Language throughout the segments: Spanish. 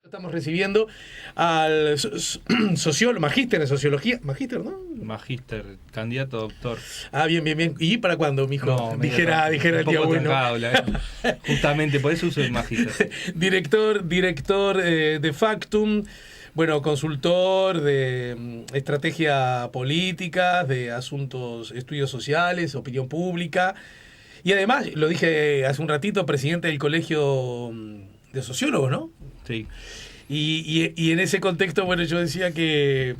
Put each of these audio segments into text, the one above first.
Estamos recibiendo al sociólogo, magíster en sociología, magíster, ¿no? Magíster, candidato a doctor. Ah, bien, bien, bien. ¿Y para cuándo, mijo? No, dijera el tío bueno. Justamente por eso uso el magíster. Director de Factum, bueno, consultor de estrategia política, de asuntos, estudios sociales, opinión pública. Y además, lo dije hace un ratito, presidente del Colegio de Sociólogos, ¿no? Sí. Y en ese contexto, bueno, yo decía que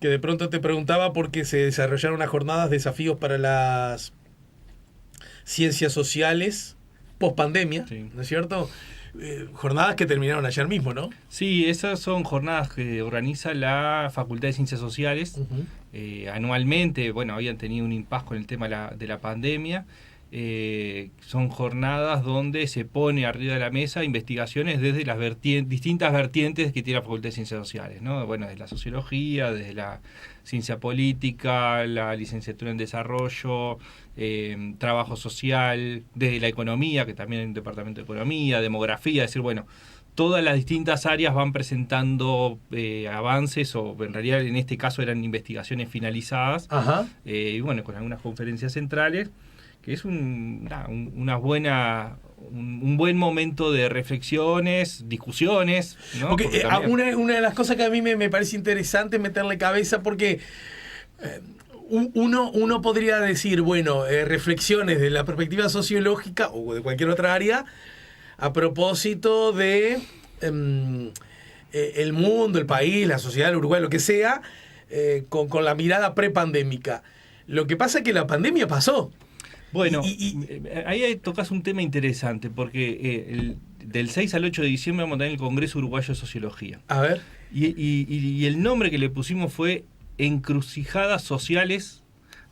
de pronto te preguntaba porque se desarrollaron unas jornadas de desafíos para las ciencias sociales post pandemia, sí. ¿No es cierto? Jornadas que terminaron ayer mismo, ¿no? Sí, esas son jornadas que organiza la Facultad de Ciencias Sociales. Anualmente, bueno, habían tenido un impasse con el tema de la pandemia. Son jornadas donde se pone arriba de la mesa investigaciones desde las distintas vertientes que tiene la Facultad de Ciencias Sociales, ¿no? Bueno, desde la sociología, desde la ciencia política, la licenciatura en desarrollo, trabajo social, desde la economía, que también hay un departamento de economía, demografía, es decir, bueno, todas las distintas áreas van presentando avances, o en realidad en este caso eran investigaciones finalizadas. Ajá. Y bueno, con algunas conferencias centrales, que es un buen momento de reflexiones, discusiones, ¿no? Porque una de las cosas que a mí me parece interesante es meterle cabeza, porque uno podría decir, bueno, reflexiones de la perspectiva sociológica o de cualquier otra área a propósito de el mundo, el país, la sociedad, el Uruguay, lo que sea, con la mirada prepandémica. Lo que pasa es que la pandemia pasó. Bueno, ahí tocas un tema interesante, porque del 6 al 8 de diciembre vamos a tener el Congreso Uruguayo de Sociología. A ver. Y el nombre que le pusimos fue Encrucijadas Sociales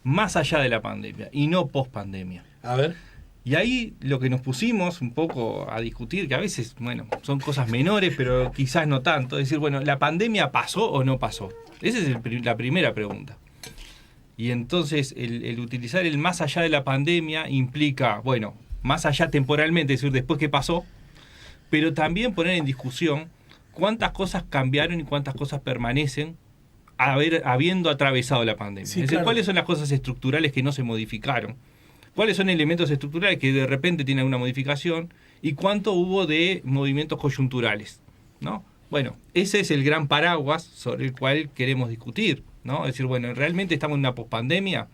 más allá de la pandemia, y no post-pandemia. A ver. Y ahí lo que nos pusimos un poco a discutir, que a veces, bueno, son cosas menores, pero quizás no tanto, es decir, bueno, ¿la pandemia pasó o no pasó? Esa es la primera pregunta. Y entonces el utilizar el más allá de la pandemia implica, bueno, más allá temporalmente, es decir, después que pasó, pero también poner en discusión cuántas cosas cambiaron y cuántas cosas permanecen habiendo atravesado la pandemia. Sí, es decir, claro. ¿Cuáles son las cosas estructurales que no se modificaron? ¿Cuáles son elementos estructurales que de repente tienen una modificación? ¿Y cuánto hubo de movimientos coyunturales? ¿No? Bueno, ese es el gran paraguas sobre el cual queremos discutir, ¿no? Es decir, bueno, ¿realmente estamos en una pospandemia?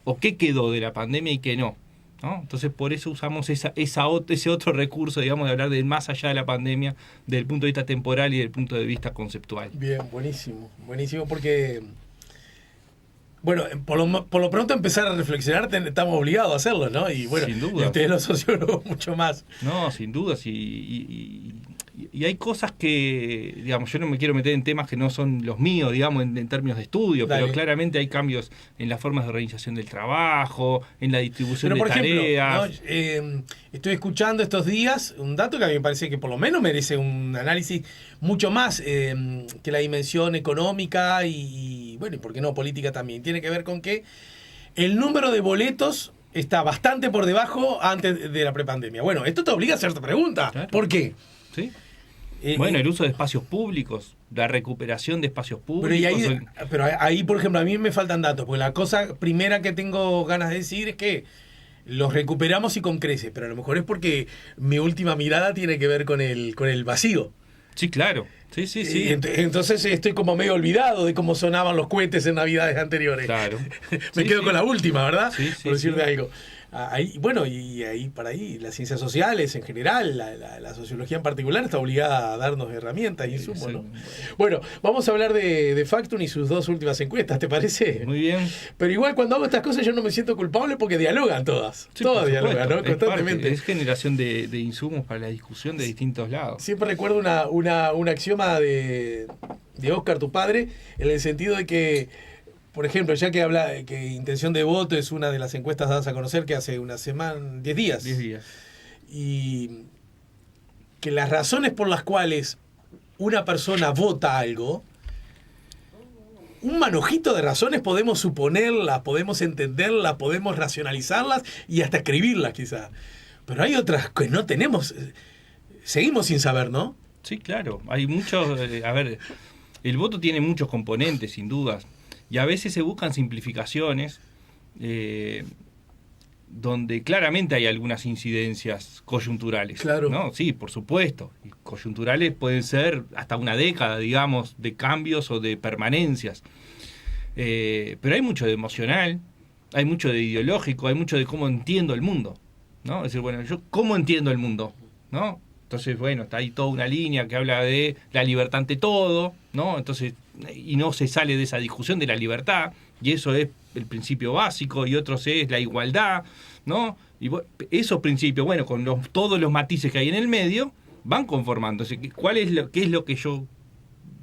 ¿O qué quedó de la pandemia y qué no? ¿No? Entonces, por eso usamos ese otro recurso, digamos, de hablar de más allá de la pandemia, desde el punto de vista temporal y desde el punto de vista conceptual. Bien, buenísimo, porque, bueno, por lo pronto empezar a reflexionar, estamos obligados a hacerlo, ¿no? Y bueno, sin duda. Y ustedes los sociólogos mucho más. No, sin duda, y hay cosas que, digamos, yo no me quiero meter en temas que no son los míos, digamos, en términos de estudio. Dale. Pero claramente hay cambios en las formas de organización del trabajo, en la distribución de tareas. Ejemplo, ¿no? Estoy escuchando estos días un dato que a mí me parece que por lo menos merece un análisis mucho más que la dimensión económica y bueno, y por qué no política también. Tiene que ver con que el número de boletos está bastante por debajo antes de la prepandemia. Bueno, esto te obliga a hacerte pregunta. Claro. ¿Por qué? Sí. Bueno, el uso de espacios públicos, la recuperación de espacios públicos. Pero ahí, por ejemplo, a mí me faltan datos, porque la cosa primera que tengo ganas de decir es que los recuperamos y con creces, pero a lo mejor es porque mi última mirada tiene que ver con el vacío. Sí, claro. Sí. Entonces estoy como medio olvidado de cómo sonaban los cohetes en Navidades anteriores. Claro. Me quedo con la última, ¿verdad? Sí, por decirte algo. Ahí, bueno, y ahí para ahí las ciencias sociales en general, la sociología en particular está obligada a darnos herramientas y insumos, ¿no? Bueno, vamos a hablar de Factum y sus dos últimas encuestas, ¿te parece? Muy bien. Pero igual cuando hago estas cosas yo no me siento culpable porque dialogan todas. Sí, todas dialogan, ¿no? Constantemente. Es generación de insumos para la discusión de distintos lados. Siempre recuerdo un axioma de Oscar, tu padre, en el sentido de que, por ejemplo, ya que habla que intención de voto es una de las encuestas dadas a conocer que hace una semana, 10 días. 10 días. Y que las razones por las cuales una persona vota algo, un manojito de razones podemos suponerlas, podemos entenderlas, podemos racionalizarlas y hasta escribirlas quizás. Pero hay otras que no tenemos, seguimos sin saber, ¿no? Sí, claro. Hay muchos... a ver, el voto tiene muchos componentes, sin dudas. Y a veces se buscan simplificaciones donde claramente hay algunas incidencias coyunturales. Claro. ¿No? Sí, por supuesto. Y coyunturales pueden ser hasta una década, digamos, de cambios o de permanencias. Pero hay mucho de emocional, hay mucho de ideológico, hay mucho de cómo entiendo el mundo, ¿no? Es decir, bueno, yo cómo entiendo el mundo, ¿no? Entonces, bueno, está ahí toda una línea que habla de la libertad ante todo, ¿no? Entonces, y no se sale de esa discusión de la libertad, y eso es el principio básico, y otros es la igualdad, ¿no? Y esos principios, bueno, con todos los matices que hay en el medio, van conformando. Entonces, ¿qué es lo que yo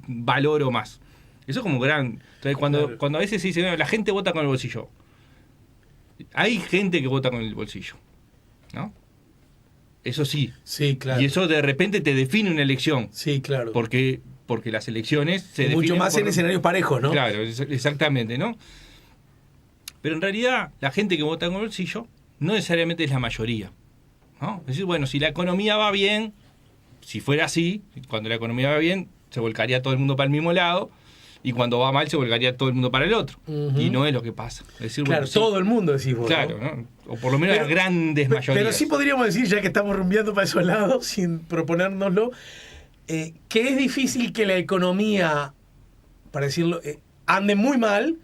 valoro más? Eso es como gran... Entonces, cuando a veces se dice, bueno, la gente vota con el bolsillo. Hay gente que vota con el bolsillo, ¿no? Eso sí. Sí, claro. Y eso de repente te define una elección. Sí, claro. Porque las elecciones se definen mucho más en escenarios parejos, ¿no? Claro, exactamente, ¿no? Pero en realidad, la gente que vota con el bolsillo no necesariamente es la mayoría, ¿no? Es decir, bueno, si la economía va bien, si fuera así, cuando la economía va bien, se volcaría todo el mundo para el mismo lado, y cuando va mal se volcaría todo el mundo para el otro. Y no es lo que pasa. Es decir, claro, bueno, todo el mundo decís vos, claro, ¿no? O por lo menos las grandes mayorías. Pero sí podríamos decir, ya que estamos rumbeando para esos lados, sin proponérnoslo, que es difícil que la economía, para decirlo, ande muy mal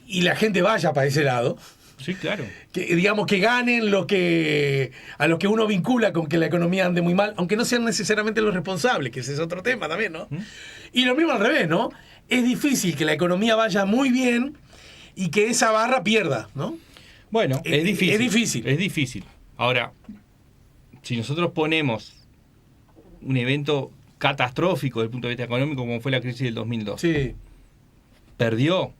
y la gente vaya para ese lado. Sí, claro. Que digamos que ganen a lo que uno vincula con que la economía ande muy mal, aunque no sean necesariamente los responsables, que ese es otro tema también, ¿no? Y lo mismo al revés, ¿no? Es difícil que la economía vaya muy bien y que esa barra pierda, ¿no? Bueno, es difícil. Es difícil. Es difícil. Ahora, si nosotros ponemos un evento catastrófico desde el punto de vista económico, como fue la crisis del 2002, sí. ¿Perdió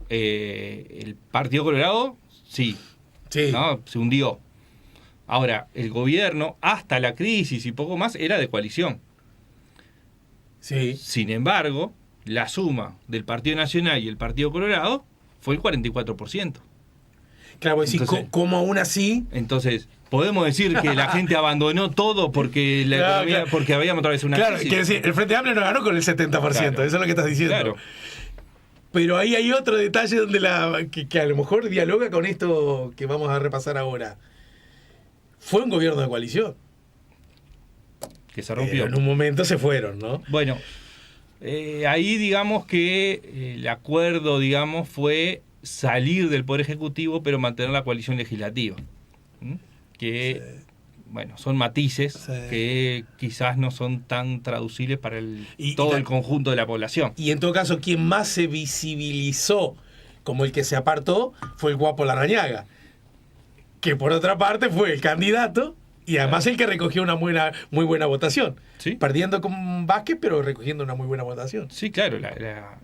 el Partido Colorado? Sí. ¿No? Se hundió. Ahora, el gobierno, hasta la crisis y poco más, era de coalición. Sí. Sin embargo, la suma del Partido Nacional y el Partido Colorado fue el 44%. Claro, entonces, ¿cómo aún así? Entonces, podemos decir que la gente abandonó todo porque la economía, porque habíamos otra vez una crisis. Quiere decir, el Frente Amplio no ganó con el 70%, eso es lo que estás diciendo. Claro. Pero ahí hay otro detalle donde que a lo mejor dialoga con esto que vamos a repasar ahora. Fue un gobierno de coalición. Que se rompió. En un momento se fueron, ¿no? Bueno, ahí digamos que el acuerdo, digamos, fue salir del Poder Ejecutivo, pero mantener la coalición legislativa. Que, bueno, son matices que quizás no son tan traducibles para el conjunto de la población. Y en todo caso, quien más se visibilizó como el que se apartó fue el Guapo Larrañaga, que por otra parte fue el candidato y además el que recogió una muy buena votación. ¿Sí? Perdiendo con Vázquez, pero recogiendo una muy buena votación. Sí, claro,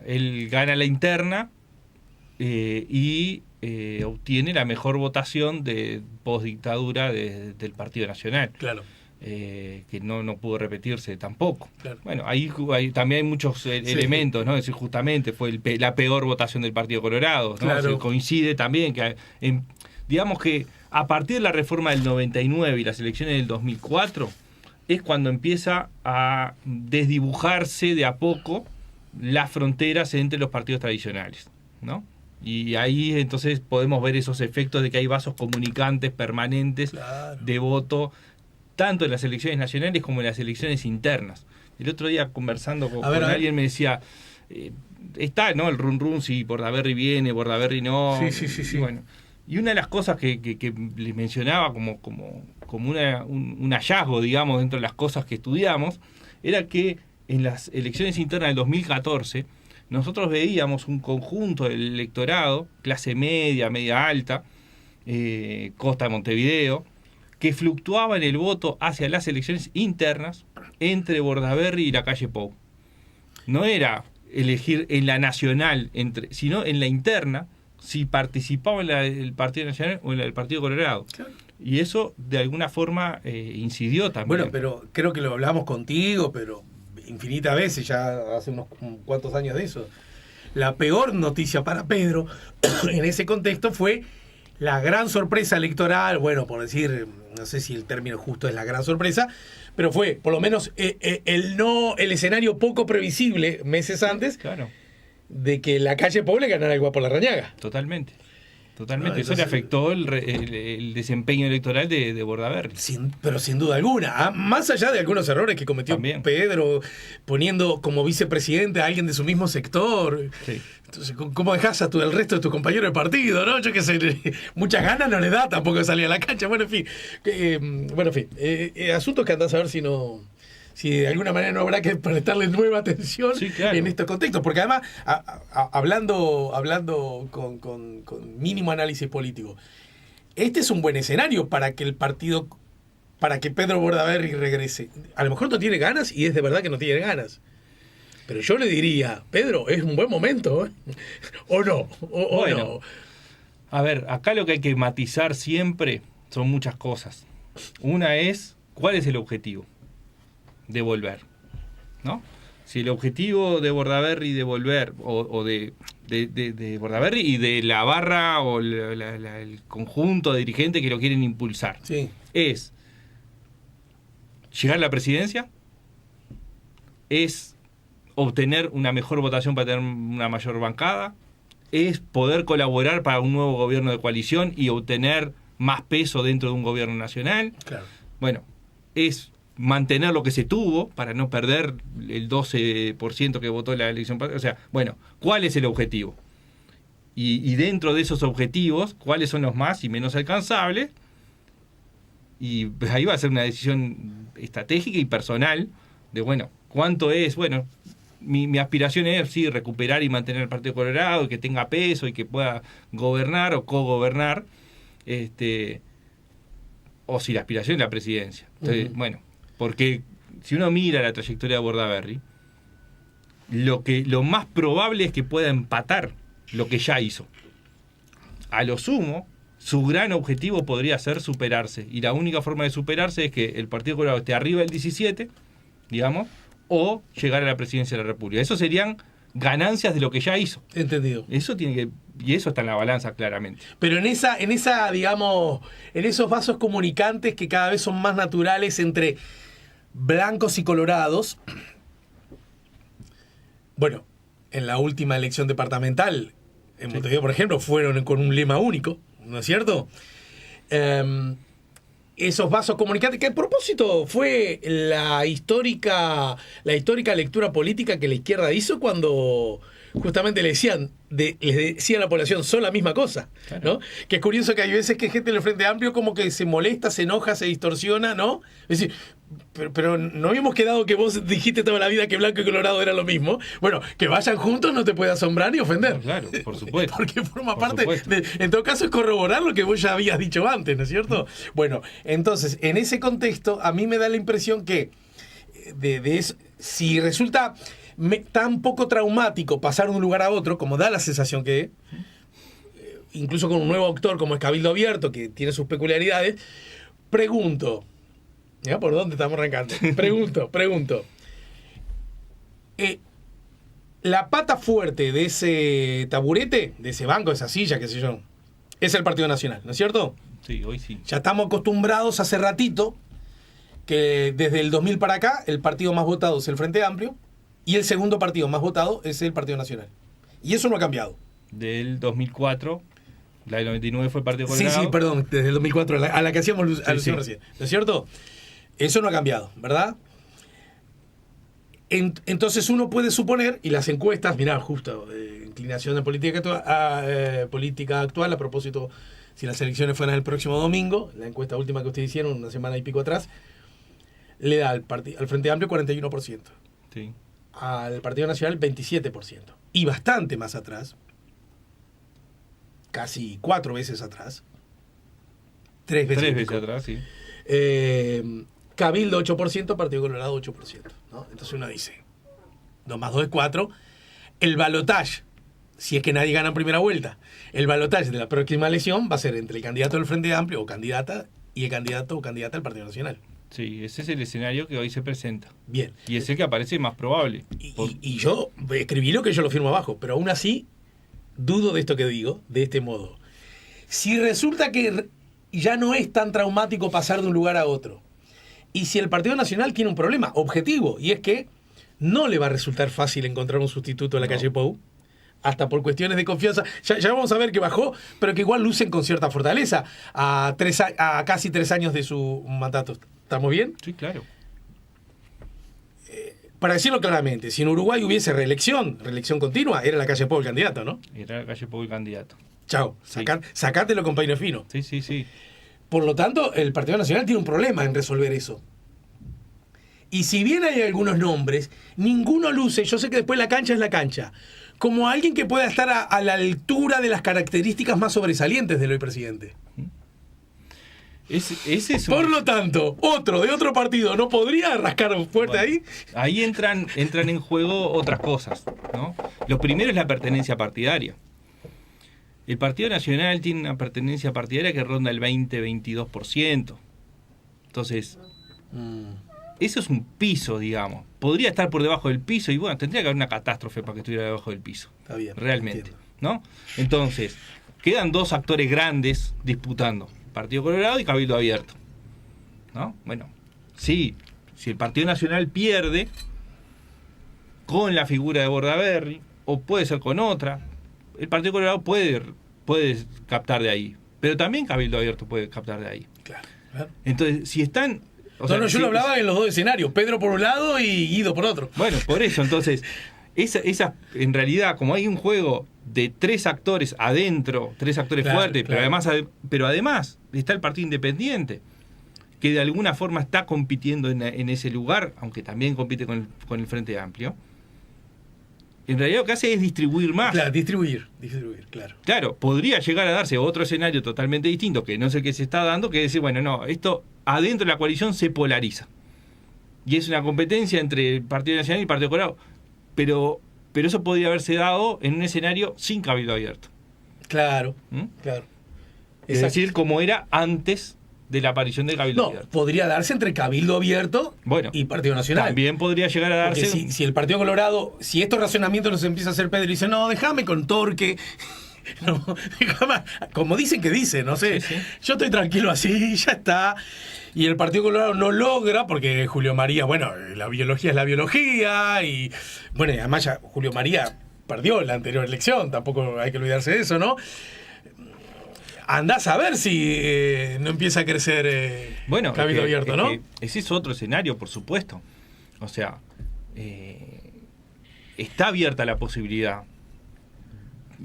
él gana la interna y obtiene la mejor votación de postdictadura del Partido Nacional. Claro. Que no pudo repetirse tampoco. Claro. Bueno, ahí también hay muchos elementos, ¿no? Es decir, justamente fue la peor votación del Partido Colorado, ¿no? Claro. O sea, coincide también que, digamos que a partir de la reforma del 99 y las elecciones del 2004, es cuando empieza a desdibujarse de a poco las fronteras entre los partidos tradicionales, ¿no? Y ahí entonces podemos ver esos efectos de que hay vasos comunicantes permanentes de voto, tanto en las elecciones nacionales como en las elecciones internas. El otro día conversando con alguien me decía, está, ¿no? El run si Bordaberry viene, Bordaberry no. Sí. Bueno, y una de las cosas que les mencionaba como un hallazgo, digamos, dentro de las cosas que estudiamos, era que en las elecciones internas del 2014 nosotros veíamos un conjunto del electorado, clase media, media alta, costa de Montevideo, que fluctuaba en el voto hacia las elecciones internas entre Bordaberry y la calle Pou. No era elegir en la nacional, sino en la interna, si participaba en el Partido Nacional o en el Partido Colorado. Claro. Y eso, de alguna forma, incidió también. Bueno, pero creo que lo hablamos contigo, pero infinitas veces, ya hace unos cuantos años de eso. La peor noticia para Pedro en ese contexto fue la gran sorpresa electoral, bueno, por decir, no sé si el término justo es la gran sorpresa, pero fue por lo menos el escenario poco previsible meses antes, claro, de que la calle Poble ganara igual por Larrañaga. Totalmente. No, Eso entonces, le afectó el desempeño electoral de Bordaberry. Pero sin duda alguna, más allá de algunos errores que cometió También. Pedro, poniendo como vicepresidente a alguien de su mismo sector. Sí. Entonces, ¿cómo dejás a el resto de tus compañeros de partido, no? Yo qué sé, muchas ganas no le da tampoco de salir a la cancha. Bueno, en fin. Asuntos que andás a ver si de alguna manera no habrá que prestarle nueva atención, Sí, claro, en estos contextos. Porque además, hablando con mínimo análisis político, este es un buen escenario para que para que Pedro Bordaberry regrese. A lo mejor no tiene ganas y es de verdad que no tiene ganas. Pero yo le diría, Pedro, es un buen momento, ¿eh? ¿O no? Bueno, no. A ver, acá lo que hay que matizar siempre son muchas cosas. Una es, ¿cuál es el objetivo de volver? ¿No? Si el objetivo de Bordaberry de volver, o de Bordaberry y de la barra o el conjunto de dirigentes que lo quieren impulsar, Sí. es llegar a la presidencia, es obtener una mejor votación para tener una mayor bancada, es poder colaborar para un nuevo gobierno de coalición y obtener más peso dentro de un gobierno nacional. Claro. Bueno, es mantener lo que se tuvo para no perder el 12% que votó la elección. O sea, bueno, ¿cuál es el objetivo? Y dentro de esos objetivos, ¿cuáles son los más y menos alcanzables? Y pues ahí va a ser una decisión estratégica y personal de, bueno, ¿cuánto es? Bueno, mi aspiración es, sí, recuperar y mantener el Partido Colorado, y que tenga peso y que pueda gobernar o cogobernar, o si la aspiración es la presidencia. Entonces, bueno, porque si uno mira la trayectoria de Bordaberry, lo más probable es que pueda empatar lo que ya hizo. A lo sumo, su gran objetivo podría ser superarse, y la única forma de superarse es que el Partido Colorado esté arriba del 17, digamos, o llegar a la presidencia de la República. Eso serían ganancias de lo que ya hizo. Entendido. Y eso está en la balanza claramente. Pero en esa, digamos, en esos vasos comunicantes que cada vez son más naturales entre blancos y colorados, bueno, en la última elección departamental, en Montevideo, por ejemplo, fueron con un lema único, ¿no es cierto? Esos vasos comunicantes, que a propósito fue la histórica lectura política que la izquierda hizo cuando justamente les decía a la población, son la misma cosa, ¿no? Que es curioso que hay veces que gente del Frente Amplio como que se molesta, se enoja, se distorsiona, ¿no? Es decir, pero no habíamos quedado que vos dijiste toda la vida que blanco y colorado era lo mismo. Bueno, que vayan juntos no te puede asombrar ni ofender. Claro, por supuesto. Porque forma parte, en todo caso, es corroborar lo que vos ya habías dicho antes, ¿no es cierto? Bueno, entonces, en ese contexto, a mí me da la impresión que si resulta tan poco traumático pasar de un lugar a otro, como da la sensación que incluso con un nuevo actor como es Cabildo Abierto, que tiene sus peculiaridades, pregunto, ¿ya por dónde estamos arrancando? Pregunto. La pata fuerte de ese taburete, de ese banco, de esa silla, qué sé yo, es el Partido Nacional, ¿no es cierto? Sí, hoy sí. Ya estamos acostumbrados hace ratito que desde el 2000 para acá el partido más votado es el Frente Amplio y el segundo partido más votado es el Partido Nacional. Y eso no ha cambiado. Del 2004, la del 99 fue el Partido Colorado. Sí, perdón, desde el 2004, a la que hacíamos alusión recién, ¿no es cierto? Eso no ha cambiado, ¿verdad? Entonces uno puede suponer, y las encuestas, mirá, justo, inclinación de política actual, a propósito, si las elecciones fueran el próximo domingo, la encuesta última que ustedes hicieron, una semana y pico atrás, le da al Frente Amplio 41%. Sí. Al Partido Nacional 27%. Y bastante más atrás, casi 4 veces atrás, 3 veces atrás, sí. Cabildo 8%, Partido Colorado 8%, ¿no? Entonces uno dice, 2 más 2 es 4. El balotaje, si es que nadie gana en primera vuelta, el balotaje de la próxima elección va a ser entre el candidato del Frente Amplio o candidata y el candidato o candidata del Partido Nacional. Sí, ese es el escenario que hoy se presenta. Bien. Y es el que aparece más probable. Y yo escribí lo que yo lo firmo abajo, pero aún así dudo de esto que digo, de este modo. Si resulta que ya no es tan traumático pasar de un lugar a otro, y si el Partido Nacional tiene un problema objetivo, y es que no le va a resultar fácil encontrar un sustituto en la calle Pou, hasta por cuestiones de confianza. Ya vamos a ver que bajó, pero que igual lucen con cierta fortaleza a casi 3 años de su mandato. ¿Estamos bien? Sí, claro. Para decirlo claramente, si en Uruguay hubiese reelección continua, era la calle Pou el candidato, ¿no? Era la calle Pou el candidato. Chao, Sí. sacátelo con paño fino. Sí. Por lo tanto, el Partido Nacional tiene un problema en resolver eso. Y si bien hay algunos nombres, ninguno luce, yo sé que después la cancha es la cancha, como alguien que pueda estar a la altura de las características más sobresalientes del hoy presidente. Por lo tanto, otro de otro partido no podría rascar fuerte ahí. Ahí entran en juego otras cosas, ¿no? Lo primero es la pertenencia partidaria. El Partido Nacional tiene una pertenencia partidaria que ronda el 20-22%. Entonces, eso es un piso, digamos. Podría estar por debajo del piso y bueno, tendría que haber una catástrofe para que estuviera debajo del piso. Está bien. Realmente, Entiendo. ¿no? Entonces, quedan 2 actores grandes disputando. Partido Colorado y Cabildo Abierto, ¿no? Bueno, sí, si el Partido Nacional pierde con la figura de Bordaberry, o puede ser con otra, el Partido Colorado puede captar de ahí, pero también Cabildo Abierto puede captar de ahí. Claro. Entonces, si están... Yo lo hablaba en los 2 escenarios, Pedro por un lado y Guido por otro. Bueno, por eso, entonces, esa en realidad, como hay un juego de 3 actores adentro, 3 actores fuertes, claro. pero además está el Partido Independiente, que de alguna forma está compitiendo en ese lugar, aunque también compite con el Frente Amplio. En realidad lo que hace es distribuir más. Claro, distribuir, claro. Claro, podría llegar a darse otro escenario totalmente distinto, que no sé qué se está dando, que es decir, bueno, no, esto adentro de la coalición se polariza. Y es una competencia entre el Partido Nacional y el Partido Colorado. Pero eso podría haberse dado en un escenario sin Cabildo Abierto. Claro, claro. Es decir, como era antes de la aparición de Cabildo Abierto. Podría darse entre Cabildo Abierto y Partido Nacional. También podría llegar a darse... Porque si el Partido Colorado, si estos razonamientos los empieza a hacer Pedro y dice, no, déjame con Torque, no, déjame, como dicen que dicen, no sé, sí. Yo estoy tranquilo así, ya está. Y el Partido Colorado no logra, porque Julio María, bueno, la biología es la biología, y bueno, y además ya Julio María perdió la anterior elección, tampoco hay que olvidarse de eso, ¿no? Andás a ver si no empieza a crecer Cabildo Abierto, ¿no? Ese es otro escenario, por supuesto. O sea, está abierta la posibilidad.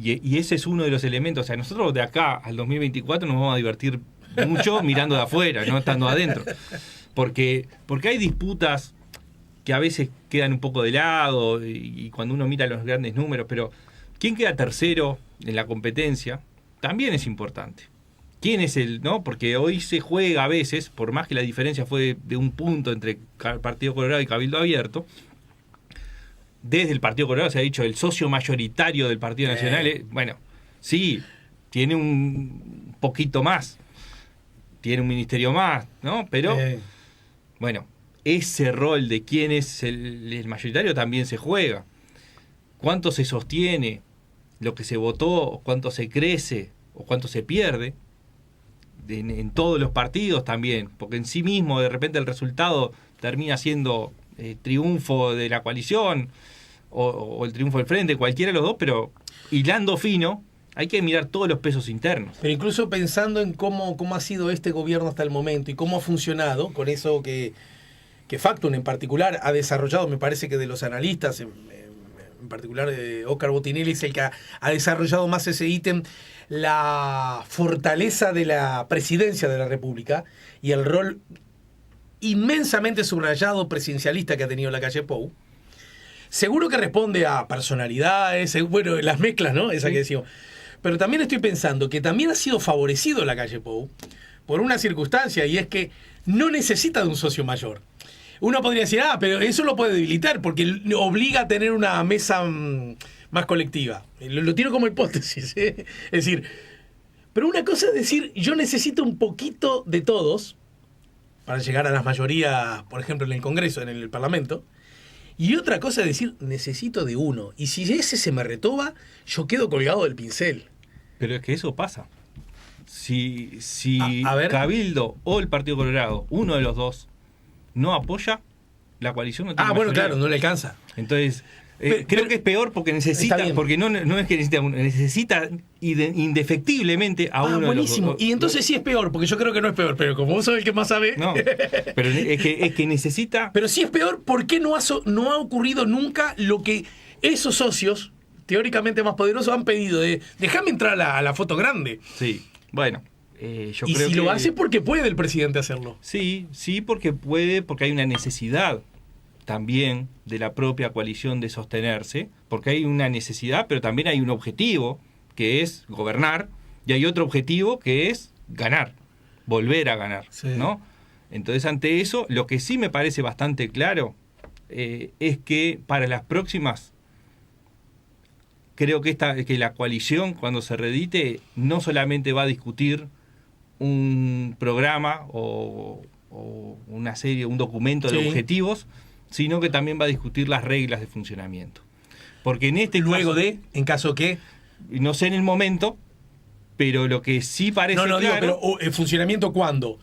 Y ese es uno de los elementos. O sea, nosotros de acá al 2024 nos vamos a divertir mucho mirando de afuera, no estando adentro. Porque hay disputas que a veces quedan un poco de lado y cuando uno mira los grandes números, pero ¿quién queda tercero en la competencia? También es importante. ¿Quién es no? Porque hoy se juega a veces, por más que la diferencia fue de un punto entre Partido Colorado y Cabildo Abierto, desde el Partido Colorado se ha dicho el socio mayoritario del Partido Nacional, bueno, sí, tiene un poquito más, tiene un ministerio más, ¿no? Pero, bueno, ese rol de quién es el mayoritario también se juega. ¿Cuánto se sostiene lo que se votó, cuánto se crece o cuánto se pierde en todos los partidos también? Porque en sí mismo, de repente, el resultado termina siendo triunfo de la coalición o el triunfo del frente, cualquiera de los dos, pero hilando fino, hay que mirar todos los pesos internos. Pero incluso pensando en cómo ha sido este gobierno hasta el momento y cómo ha funcionado, con eso que Factum en particular ha desarrollado, me parece que de los analistas, en particular Óscar Botinelli es el que ha desarrollado más ese ítem, la fortaleza de la presidencia de la República y el rol inmensamente subrayado presidencialista que ha tenido la calle Pou. Seguro que responde a personalidades, bueno, las mezclas, ¿no? Esa que decimos. Pero también estoy pensando que también ha sido favorecido la calle Pou por una circunstancia, y es que no necesita de un socio mayor. Uno podría decir, pero eso lo puede debilitar porque obliga a tener una mesa más colectiva. Lo tiro como hipótesis, ¿eh? Es decir, pero una cosa es decir, yo necesito un poquito de todos para llegar a las mayorías, por ejemplo, en el Congreso, en el Parlamento. Y otra cosa es decir, necesito de uno. Y si ese se me retoba, yo quedo colgado del pincel. Pero es que eso pasa. si A ver. Cabildo o el Partido Colorado, uno de los dos, no apoya, la coalición no tiene Bueno, mayoría. claro, no le alcanza. Entonces, creo que es peor porque necesita, porque no es que necesita indefectiblemente a uno buenísimo. de los dos. Y entonces sí es peor, porque yo creo que no es peor, pero como vos sos el que más sabe. No, pero es que necesita. Pero si es peor, ¿por qué no ha ocurrido nunca lo que esos socios, teóricamente más poderosos, han pedido? Déjame entrar a la foto grande. Sí, bueno. Yo Y creo si que lo hace, porque puede el presidente hacerlo. Sí, porque puede, porque hay una necesidad también de la propia coalición de sostenerse, porque hay una necesidad, pero también hay un objetivo, que es gobernar, y hay otro objetivo que es ganar, volver a ganar, sí. ¿no? Entonces, ante eso, lo que sí me parece bastante claro es que para las próximas, creo que la coalición, cuando se reedite, no solamente va a discutir un programa o una serie, un documento de objetivos, sino que también va a discutir las reglas de funcionamiento. Porque en este Luego caso, en caso que... no sé en el momento, pero lo que sí parece claro... pero ¿el funcionamiento cuándo?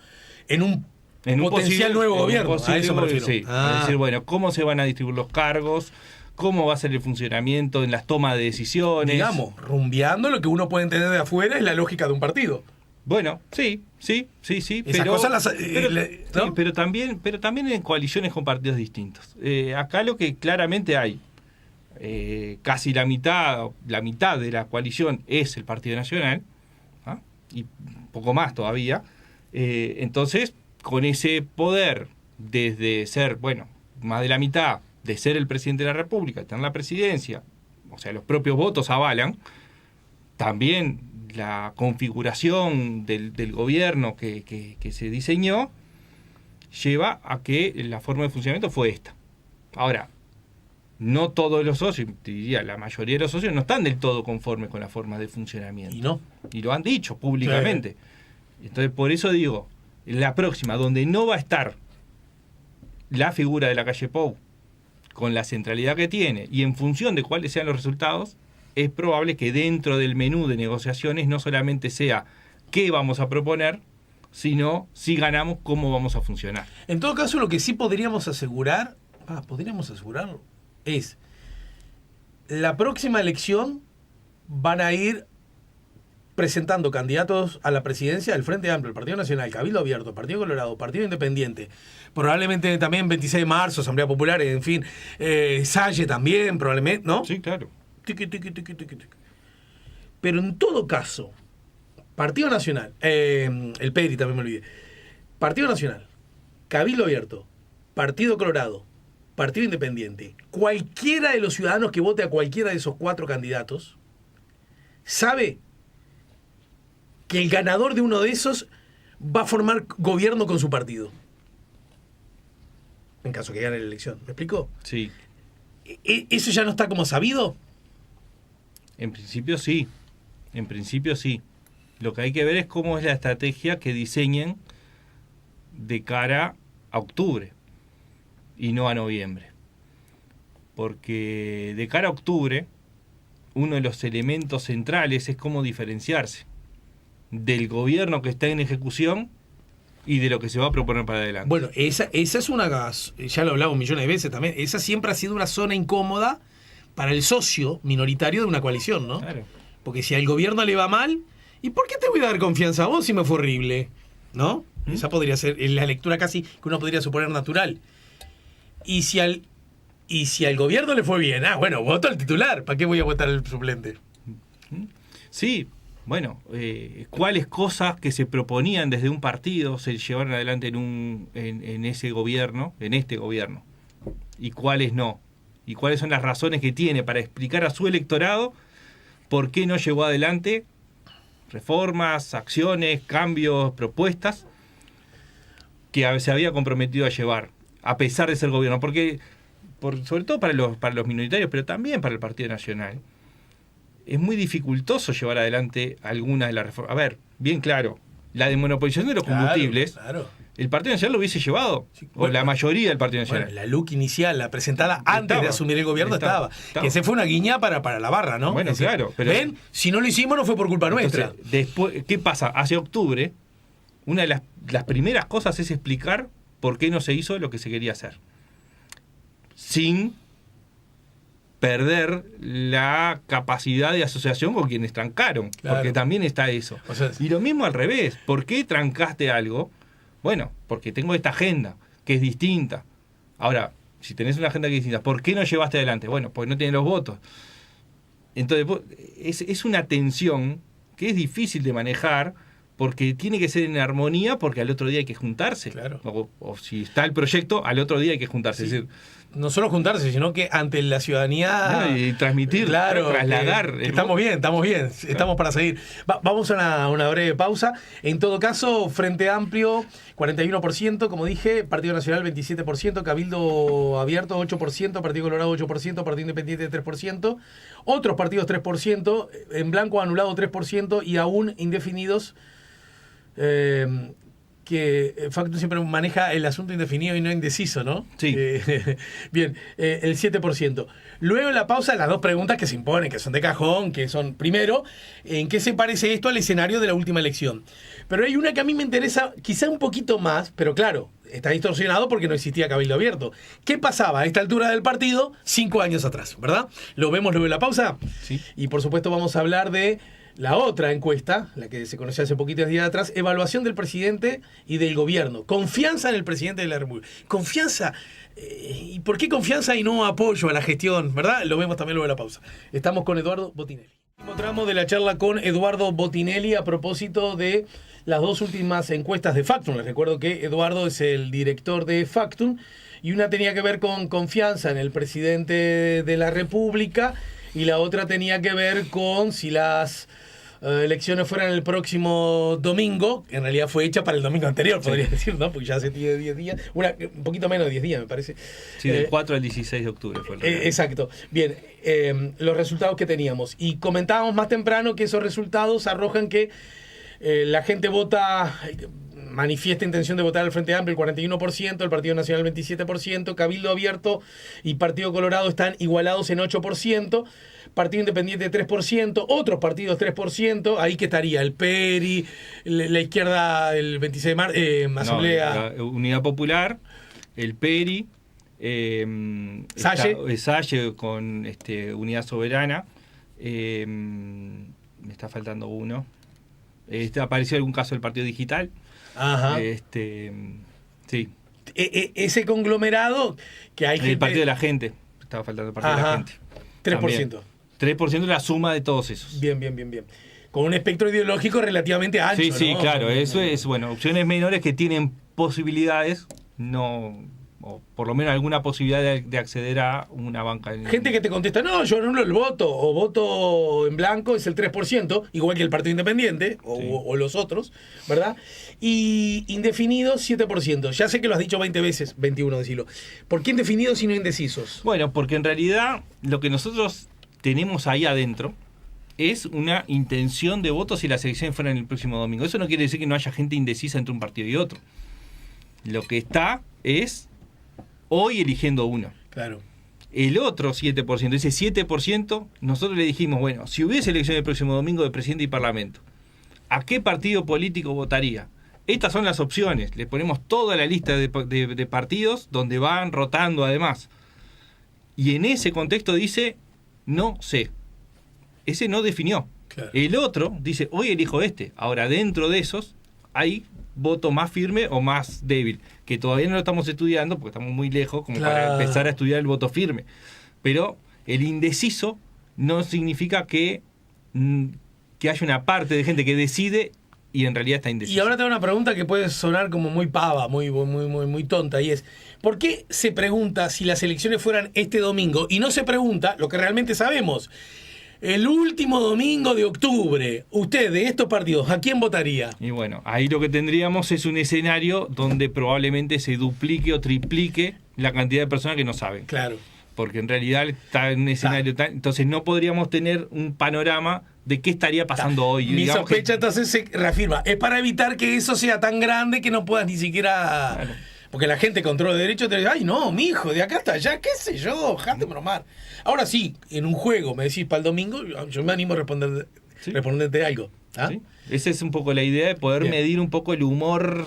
En un potencial posible, nuevo gobierno. A eso me refiero. Sí, es decir, bueno, cómo se van a distribuir los cargos, cómo va a ser el funcionamiento en las tomas de decisiones. Digamos, rumbeando lo que uno puede entender de afuera es la lógica de un partido. Bueno, sí. Esas cosas ¿no? pero también en coaliciones con partidos distintos. Acá lo que claramente hay, casi la mitad de la coalición es el Partido Nacional, ¿ah? Y poco más todavía. Entonces, con ese poder, desde ser, más de la mitad, de ser el presidente de la República, tener la presidencia, o sea, los propios votos avalan, también la configuración del gobierno que se diseñó lleva a que la forma de funcionamiento fue esta. Ahora, no todos los socios, diría la mayoría de los socios, no están del todo conformes con la forma de funcionamiento. Y lo han dicho públicamente. Sí. Entonces, por eso digo, la próxima, donde no va a estar la figura de la calle Pou con la centralidad que tiene y en función de cuáles sean los resultados, es probable que dentro del menú de negociaciones no solamente sea qué vamos a proponer, sino si ganamos, cómo vamos a funcionar. En todo caso, lo que sí podríamos asegurarlo, es la próxima elección van a ir presentando candidatos a la presidencia del Frente Amplio, el Partido Nacional, Cabildo Abierto, Partido Colorado, Partido Independiente, probablemente también 26 de marzo, Asamblea Popular, en fin, Salle también, probablemente, ¿no? Sí, claro. Pero en todo caso, Partido Nacional, el PERI también me olvidé, Partido Nacional, Cabildo Abierto, Partido Colorado, Partido Independiente, cualquiera de los ciudadanos que vote a cualquiera de esos 4 candidatos, sabe que el ganador de uno de esos va a formar gobierno con su partido. En caso que gane la elección. ¿Me explico? Sí. ¿Eso ya no está como sabido? En principio sí. Lo que hay que ver es cómo es la estrategia que diseñen de cara a octubre y no a noviembre. Porque de cara a octubre, uno de los elementos centrales es cómo diferenciarse del gobierno que está en ejecución y de lo que se va a proponer para adelante. Bueno, esa es una, ya lo hablamos millones de veces también, esa siempre ha sido una zona incómoda para el socio minoritario de una coalición, ¿no? Claro. Porque si al gobierno le va mal, ¿y por qué te voy a dar confianza a vos si me fue horrible? ¿No? Esa podría ser la lectura casi que uno podría suponer natural. Y si al gobierno le fue bien, bueno, voto al titular, ¿para qué voy a votar al suplente? Sí, bueno, cuáles cosas que se proponían desde un partido se llevaron adelante en ese gobierno, en este gobierno, y cuáles no. Y cuáles son las razones que tiene para explicar a su electorado por qué no llevó adelante reformas, acciones, cambios, propuestas que se había comprometido a llevar, a pesar de ser gobierno. Porque, sobre todo para los minoritarios, pero también para el Partido Nacional, es muy dificultoso llevar adelante algunas de las reformas. A ver, bien claro, la desmonopolización de los combustibles, claro. el Partido Nacional lo hubiese llevado, o la mayoría del Partido Nacional. Bueno, la look inicial, la presentada antes de asumir el gobierno estaba. Que se fue una guiña para la barra, ¿no? Bueno, decir, claro. Pero, ¿ven? Si no lo hicimos no fue por culpa nuestra. Después, ¿qué pasa? Hacia octubre, una de las primeras cosas es explicar por qué no se hizo lo que se quería hacer. Sin perder la capacidad de asociación con quienes trancaron, claro. Porque también está eso. O sea, y lo mismo al revés, ¿por qué trancaste algo? Bueno, porque tengo esta agenda, que es distinta. Ahora, si tenés una agenda que es distinta, ¿por qué no llevaste adelante? Bueno, porque no tenés los votos. Entonces, es una tensión que es difícil de manejar, porque tiene que ser en armonía, porque al otro día hay que juntarse. Claro. O si está el proyecto, al otro día hay que juntarse. Sí. Es decir, no solo juntarse, sino que ante la ciudadanía... y transmitir, claro, trasladar. Que estamos bien, claro. Estamos para seguir. Vamos a una breve pausa. En todo caso, Frente Amplio, 41%, como dije, Partido Nacional, 27%, Cabildo Abierto, 8%, Partido Colorado, 8%, Partido Independiente, 3%, otros partidos, 3%, en blanco anulado, 3%, y aún indefinidos... que Factum siempre maneja el asunto indefinido y no indeciso, ¿no? Sí. Bien, el 7%. Luego en la pausa, las dos preguntas que se imponen, que son de cajón, que son, primero, ¿en qué se parece esto al escenario de la última elección? Pero hay una que a mí me interesa quizá un poquito más, pero claro, está distorsionado porque no existía Cabildo Abierto. ¿Qué pasaba a esta altura del partido 5 años atrás, verdad? ¿Lo vemos luego en la pausa? Sí. Y por supuesto vamos a hablar de la otra encuesta, la que se conoció hace poquitos días atrás, evaluación del presidente y del gobierno. Confianza en el presidente de la República. Confianza. ¿Y por qué confianza y no apoyo a la gestión? ¿Verdad? Lo vemos también luego de la pausa. Estamos con Eduardo Botinelli. Último tramo de la charla con Eduardo Botinelli a propósito de las dos últimas encuestas de Factum. Les recuerdo que Eduardo es el director de Factum y una tenía que ver con confianza en el presidente de la República y la otra tenía que ver con si las elecciones fueran el próximo domingo, que en realidad fue hecha para el domingo anterior, podría decir, ¿no? Porque ya hace 10 días, un poquito menos de 10 días, me parece. Sí, del 4 al 16 de octubre fue el exacto. Bien, los resultados que teníamos. Y comentábamos más temprano que esos resultados arrojan que la gente manifiesta intención de votar al Frente Amplio el 41%, el Partido Nacional el 27%, Cabildo Abierto y Partido Colorado están igualados en 8%, Partido Independiente 3%, otros partidos 3%, ahí que estaría el PERI, la izquierda el 26 de marzo, Asamblea... La Unidad Popular, el PERI, Salle con Unidad Soberana, me está faltando uno, apareció algún caso del Partido Digital. Ajá. Sí. Ese conglomerado que hay el Partido de la Gente. Estaba faltando el Partido de la Gente. 3%. También. 3% es la suma de todos esos. Bien. Con un espectro ideológico relativamente ancho. Sí, ¿no? Claro. Eso es, opciones menores que tienen posibilidades, o por lo menos alguna posibilidad de acceder a una banca. Gente que te contesta, no, yo anulo el voto, o voto en blanco, es el 3%, igual que el Partido Independiente, o los otros, ¿verdad? Y indefinidos, 7%. Ya sé que lo has dicho 20 veces, 21 decirlo. ¿Por qué indefinidos y no indecisos? Bueno, porque en realidad lo que nosotros tenemos ahí adentro es una intención de voto si las elecciones fueran el próximo domingo. Eso no quiere decir que no haya gente indecisa entre un partido y otro. Lo que está es hoy eligiendo uno. Claro. El otro 7%, ese 7%, nosotros le dijimos, bueno, si hubiese elecciones el próximo domingo de presidente y parlamento, ¿a qué partido político votaría? Estas son las opciones. Le ponemos toda la lista de partidos donde van rotando además. Y en ese contexto dice, no sé. Ese no definió. Claro. El otro dice, hoy elijo este. Ahora, dentro de esos hay voto más firme o más débil, que todavía no lo estamos estudiando porque estamos muy lejos como para empezar a estudiar el voto firme. Pero el indeciso no significa que haya una parte de gente que decide y en realidad está indeciso. Y ahora tengo una pregunta que puede sonar como muy pava, muy tonta, y es, ¿por qué se pregunta si las elecciones fueran este domingo y no se pregunta lo que realmente sabemos? El último domingo de octubre, usted de estos partidos, ¿a quién votaría? Y bueno, ahí lo que tendríamos es un escenario donde probablemente se duplique o triplique la cantidad de personas que no saben. Claro. Porque en realidad está en un escenario tal, entonces no podríamos tener un panorama de qué estaría pasando hoy. Mi sospecha entonces se reafirma. Es para evitar que eso sea tan grande que no puedas ni siquiera... Claro. Porque la gente con todo derecho te dice, ay no, mijo, de acá hasta allá, qué sé yo, dejate bromar. Ahora sí, en un juego me decís para el domingo, yo me animo a responderte algo. ¿Ah? ¿Sí? Esa es un poco la idea de poder medir un poco el humor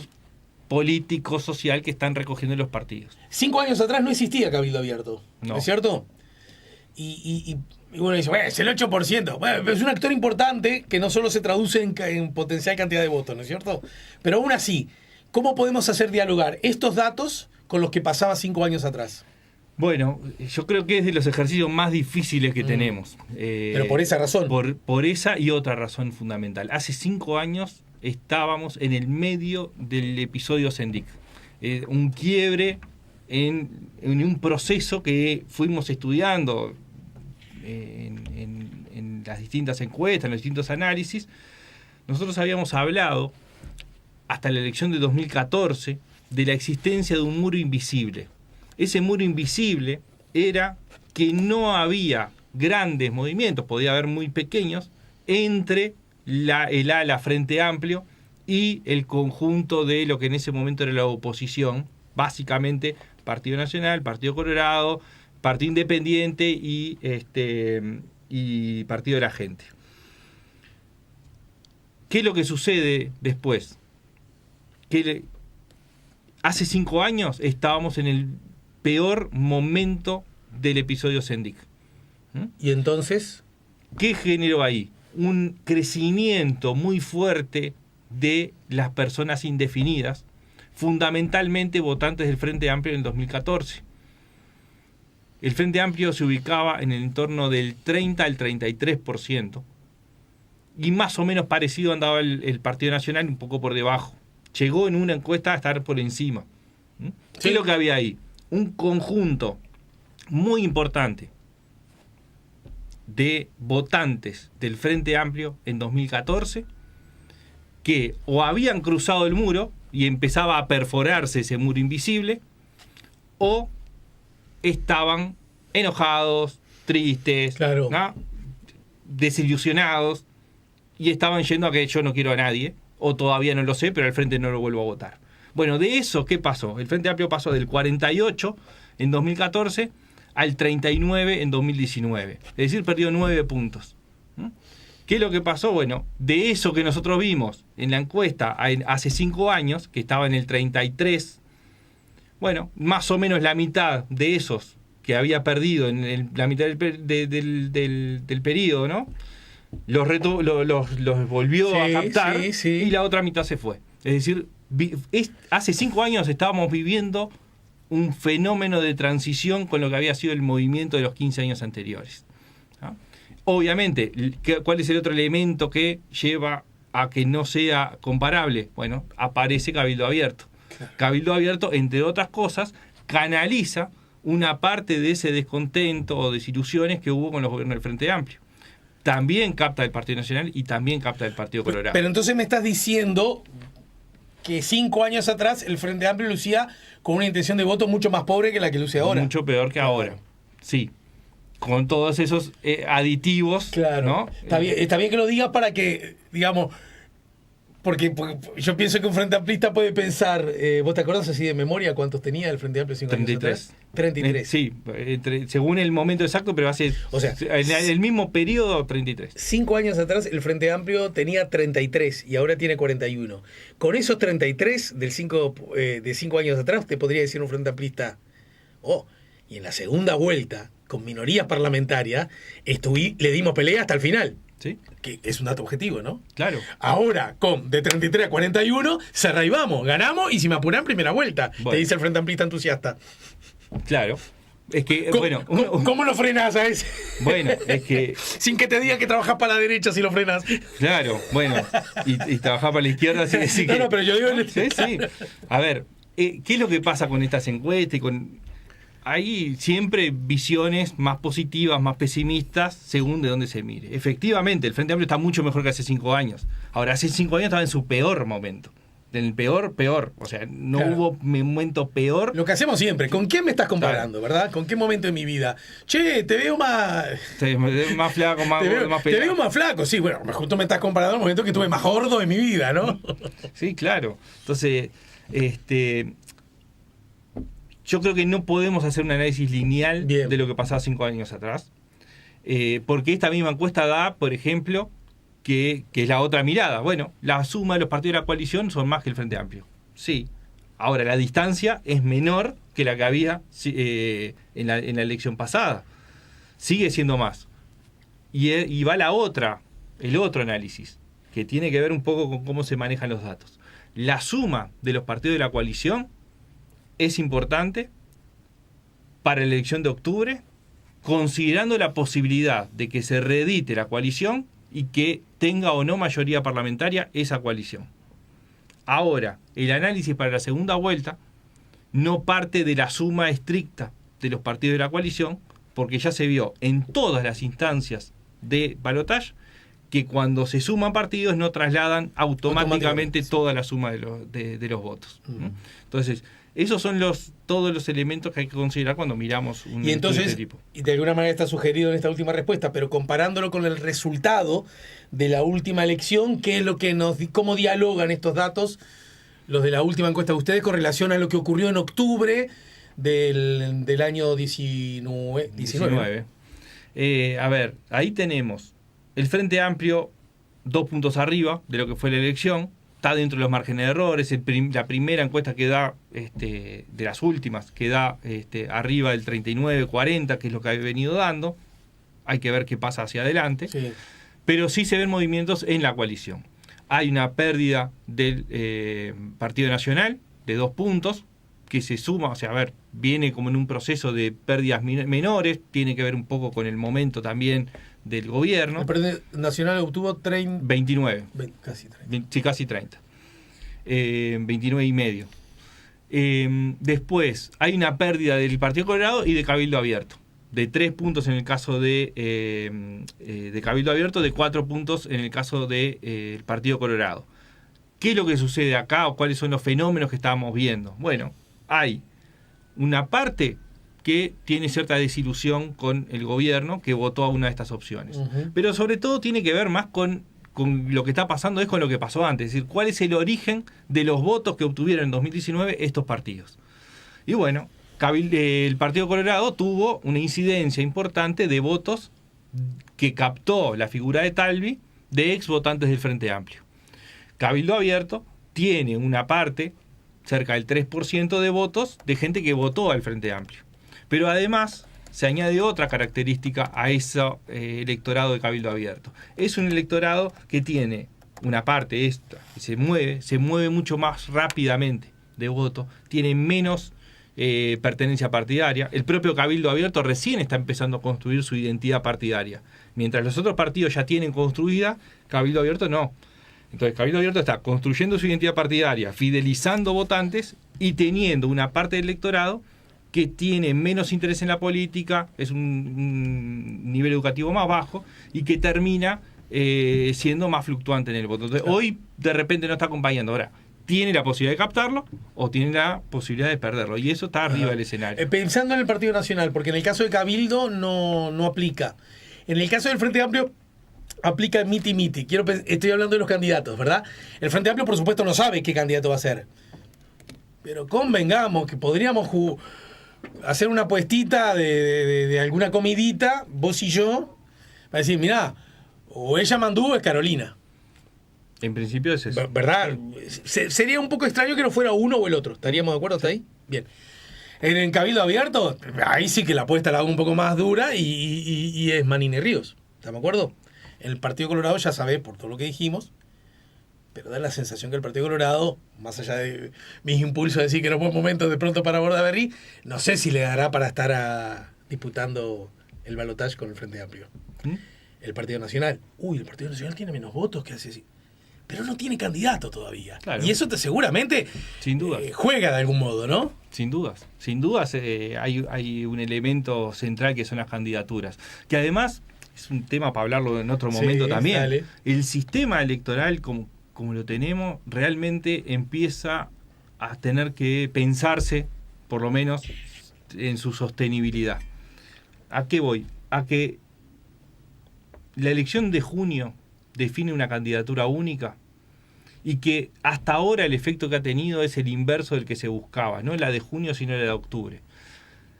político, social que están recogiendo los partidos. 5 años atrás no existía Cabildo Abierto, ¿no es cierto? Y bueno, dice, bueno, es el 8%. Bueno, es un actor importante que no solo se traduce en potencial cantidad de votos, ¿no es cierto? Pero aún así, ¿cómo podemos hacer dialogar estos datos con los que pasaba 5 años atrás? Bueno, yo creo que es de los ejercicios más difíciles que tenemos. Pero por esa razón. Por esa y otra razón fundamental. Hace 5 años estábamos en el medio del episodio Sendik. Un quiebre en un proceso que fuimos estudiando en las distintas encuestas, en los distintos análisis. Nosotros habíamos hablado hasta la elección de 2014 de la existencia de un muro invisible. Ese muro invisible era que no había grandes movimientos, podía haber muy pequeños, entre el ala Frente Amplio y el conjunto de lo que en ese momento era la oposición, básicamente Partido Nacional, Partido Colorado, Partido Independiente y Partido de la Gente. ¿Qué es lo que sucede después? Que hace 5 años estábamos en el peor momento del episodio Sendik. ¿Y entonces? ¿Qué generó ahí? Un crecimiento muy fuerte de las personas indefinidas, fundamentalmente votantes del Frente Amplio en el 2014. El Frente Amplio se ubicaba en el entorno del 30 al 33%, y más o menos parecido andaba el Partido Nacional, un poco por debajo. Llegó en una encuesta a estar por encima. ¿Qué es lo que había ahí? Un conjunto muy importante de votantes del Frente Amplio en 2014 que o habían cruzado el muro y empezaba a perforarse ese muro invisible, o estaban enojados, tristes, claro, ¿no?, desilusionados, y estaban yendo a que yo no quiero a nadie, o todavía no lo sé, pero al Frente no lo vuelvo a votar. Bueno, de eso, ¿qué pasó? El Frente Amplio pasó del 48 en 2014 al 39 en 2019. Es decir, perdió 9 puntos. ¿Qué es lo que pasó? Bueno, de eso que nosotros vimos en la encuesta hace 5 años, que estaba en el 33, bueno, más o menos la mitad de esos que había perdido en la mitad del periodo, ¿no?, los volvió a captar, y la otra mitad se fue. Es decir, hace 5 años estábamos viviendo un fenómeno de transición con lo que había sido el movimiento de los 15 años anteriores. ¿No? Obviamente, ¿cuál es el otro elemento que lleva a que no sea comparable? Bueno, aparece Cabildo Abierto. Cabildo Abierto, entre otras cosas, canaliza una parte de ese descontento o desilusiones que hubo con los gobiernos del Frente Amplio. También capta el Partido Nacional y también capta el Partido Colorado. Pero entonces me estás diciendo que 5 años atrás el Frente Amplio lucía con una intención de voto mucho más pobre que la que luce ahora. Mucho peor que ahora, sí. Con todos esos aditivos. Claro. ¿No? Está bien que lo digas para que, digamos, porque yo pienso que un Frente Amplista puede pensar, ¿vos te acordás así de memoria cuántos tenía el Frente Amplio 5 años atrás? 33. Sí, según el momento exacto, pero hace, o sea, en el mismo periodo, 33. 5 años atrás el Frente Amplio tenía 33 y ahora tiene 41. Con esos 33 de 5 años atrás, te podría decir un Frente Amplista, y en la segunda vuelta, con minorías parlamentarias, le dimos pelea hasta el final. ¿Sí? Que es un dato objetivo, ¿no? Claro. Ahora, de 33 a 41, se arraibamos, ganamos, y si me apuran en primera vuelta, te dice el Frente Amplista entusiasta. Claro. Es que, ¿Cómo lo frenás a ese? Bueno, es que... Sin que te diga que trabajas para la derecha si lo frenas. Claro, bueno. Y trabajar para la izquierda, sí. No, pero yo digo... Sí. A ver, ¿qué es lo que pasa con estas encuestas y con... Hay siempre visiones más positivas, más pesimistas, según de dónde se mire. Efectivamente, el Frente Amplio está mucho mejor que hace 5 años. Ahora, hace 5 años estaba en su peor momento. En el peor. O sea, no Claro. hubo momento peor. Lo que hacemos siempre, ¿con quién me estás comparando, verdad? ¿Con qué momento de mi vida? Che, te veo más... Sí, más flaco, más Te gordo, veo, más te pelado. veo más flaco, sí, bueno, justo me estás comparando al momento que estuve más gordo de mi vida, ¿no? Sí, claro. Entonces, yo creo que no podemos hacer un análisis lineal Bien. de lo que pasaba 5 años atrás. Porque esta misma encuesta da, por ejemplo, que es la otra mirada. Bueno, la suma de los partidos de la coalición son más que el Frente Amplio. Sí. Ahora, la distancia es menor que la que había en la elección pasada. Sigue siendo más. Y va el otro análisis, que tiene que ver un poco con cómo se manejan los datos. La suma de los partidos de la coalición es importante para la elección de octubre, considerando la posibilidad de que se reedite la coalición y que tenga o no mayoría parlamentaria esa coalición. Ahora, el análisis para la segunda vuelta no parte de la suma estricta de los partidos de la coalición, porque ya se vio en todas las instancias de balotaje que cuando se suman partidos no trasladan automáticamente sí. toda la suma de los votos. Entonces, esos son todos los elementos que hay que considerar cuando miramos un Y estudio entonces, de este tipo. y de alguna manera está sugerido en esta última respuesta, pero comparándolo con el resultado de la última elección, ¿qué es lo que cómo dialogan estos datos, los de la última encuesta de ustedes, con relación a lo que ocurrió en octubre del año 19? A ver, ahí tenemos el Frente Amplio 2 puntos arriba de lo que fue la elección, está dentro de los márgenes de errores. La primera encuesta que da, de las últimas, que da arriba del 39-40, que es lo que ha venido dando. Hay que ver qué pasa hacia adelante. Sí. Pero sí se ven movimientos en la coalición. Hay una pérdida del Partido Nacional de 2 puntos, que se suma, o sea, a ver, viene como en un proceso de pérdidas menores, tiene que ver un poco con el momento también del gobierno. El Partido Nacional obtuvo 29. Casi 30. Sí, casi 30. 29 y medio. Después, hay una pérdida del Partido Colorado y de Cabildo Abierto. De 3 puntos en el caso de Cabildo Abierto, de 4 puntos en el caso del Partido Colorado. ¿Qué es lo que sucede acá o cuáles son los fenómenos que estábamos viendo? Bueno, hay una parte que tiene cierta desilusión con el gobierno que votó a una de estas opciones. Uh-huh. Pero sobre todo tiene que ver más con lo que está pasando, es con lo que pasó antes. Es decir, cuál es el origen de los votos que obtuvieron en 2019 estos partidos. Y bueno, el Partido Colorado tuvo una incidencia importante de votos que captó la figura de Talvi de ex votantes del Frente Amplio. Cabildo Abierto tiene una parte, cerca del 3% de votos, de gente que votó al Frente Amplio. Pero además se añade otra característica a ese electorado de Cabildo Abierto. Es un electorado que tiene una parte esta, que se mueve mucho más rápidamente de voto, tiene menos pertenencia partidaria. El propio Cabildo Abierto recién está empezando a construir su identidad partidaria. Mientras los otros partidos ya tienen construida, Cabildo Abierto no. Entonces Cabildo Abierto está construyendo su identidad partidaria, fidelizando votantes y teniendo una parte del electorado que tiene menos interés en la política, es un nivel educativo más bajo y que termina siendo más fluctuante en el voto. Entonces, hoy de repente no está acompañando. Ahora, tiene la posibilidad de captarlo o tiene la posibilidad de perderlo. Y eso está arriba del escenario. Pensando en el Partido Nacional, porque en el caso de Cabildo no aplica. En el caso del Frente Amplio aplica miti-miti. Estoy hablando de los candidatos, ¿verdad? El Frente Amplio, por supuesto, no sabe qué candidato va a ser. Pero convengamos que podríamos hacer una apuestita de alguna comidita, vos y yo, para decir, mirá, o ella Mandú o es Carolina. En principio es eso. ¿Verdad? Sería un poco extraño que no fuera uno o el otro. ¿Estaríamos de acuerdo hasta ahí? Bien. En Cabildo Abierto, ahí sí que la apuesta la hago un poco más dura y es Manini Ríos. ¿Estamos de acuerdo? En el Partido Colorado ya sabés, por todo lo que dijimos, pero da la sensación que el Partido Colorado, más allá de mis impulsos de decir que no fue momento de pronto para Bordaberry, no sé si le dará para estar disputando el balotaje con el Frente Amplio. El Partido Nacional. El Partido Nacional tiene menos votos que hace así. Pero no tiene candidato todavía. Claro. Y eso seguramente sin duda juega de algún modo, ¿no? Sin dudas. Sin dudas hay un elemento central que son las candidaturas. Que además es un tema para hablarlo en otro momento también. Dale. El sistema electoral como lo tenemos, realmente empieza a tener que pensarse, por lo menos, en su sostenibilidad. ¿A qué voy? A que la elección de junio define una candidatura única y que hasta ahora el efecto que ha tenido es el inverso del que se buscaba, no la de junio sino la de octubre.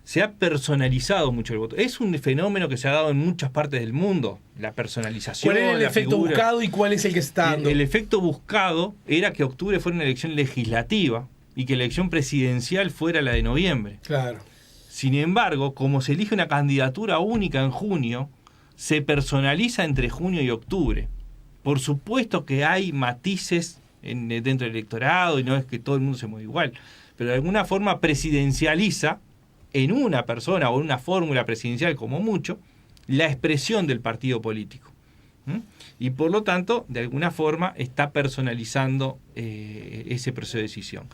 Se ha personalizado mucho el voto. Es un fenómeno que se ha dado en muchas partes del mundo, la personalización. ¿Cuál era el efecto figura buscado y cuál es el que se está dando? El efecto buscado era que octubre fuera una elección legislativa y que la elección presidencial fuera la de noviembre. Claro. Sin embargo, como se elige una candidatura única en junio, se personaliza entre junio y octubre. Por supuesto que hay matices dentro del electorado y no es que todo el mundo se mueva igual, pero de alguna forma presidencializa en una persona o en una fórmula presidencial como mucho la expresión del partido político. Y por lo tanto, de alguna forma está personalizando ese proceso de decisión.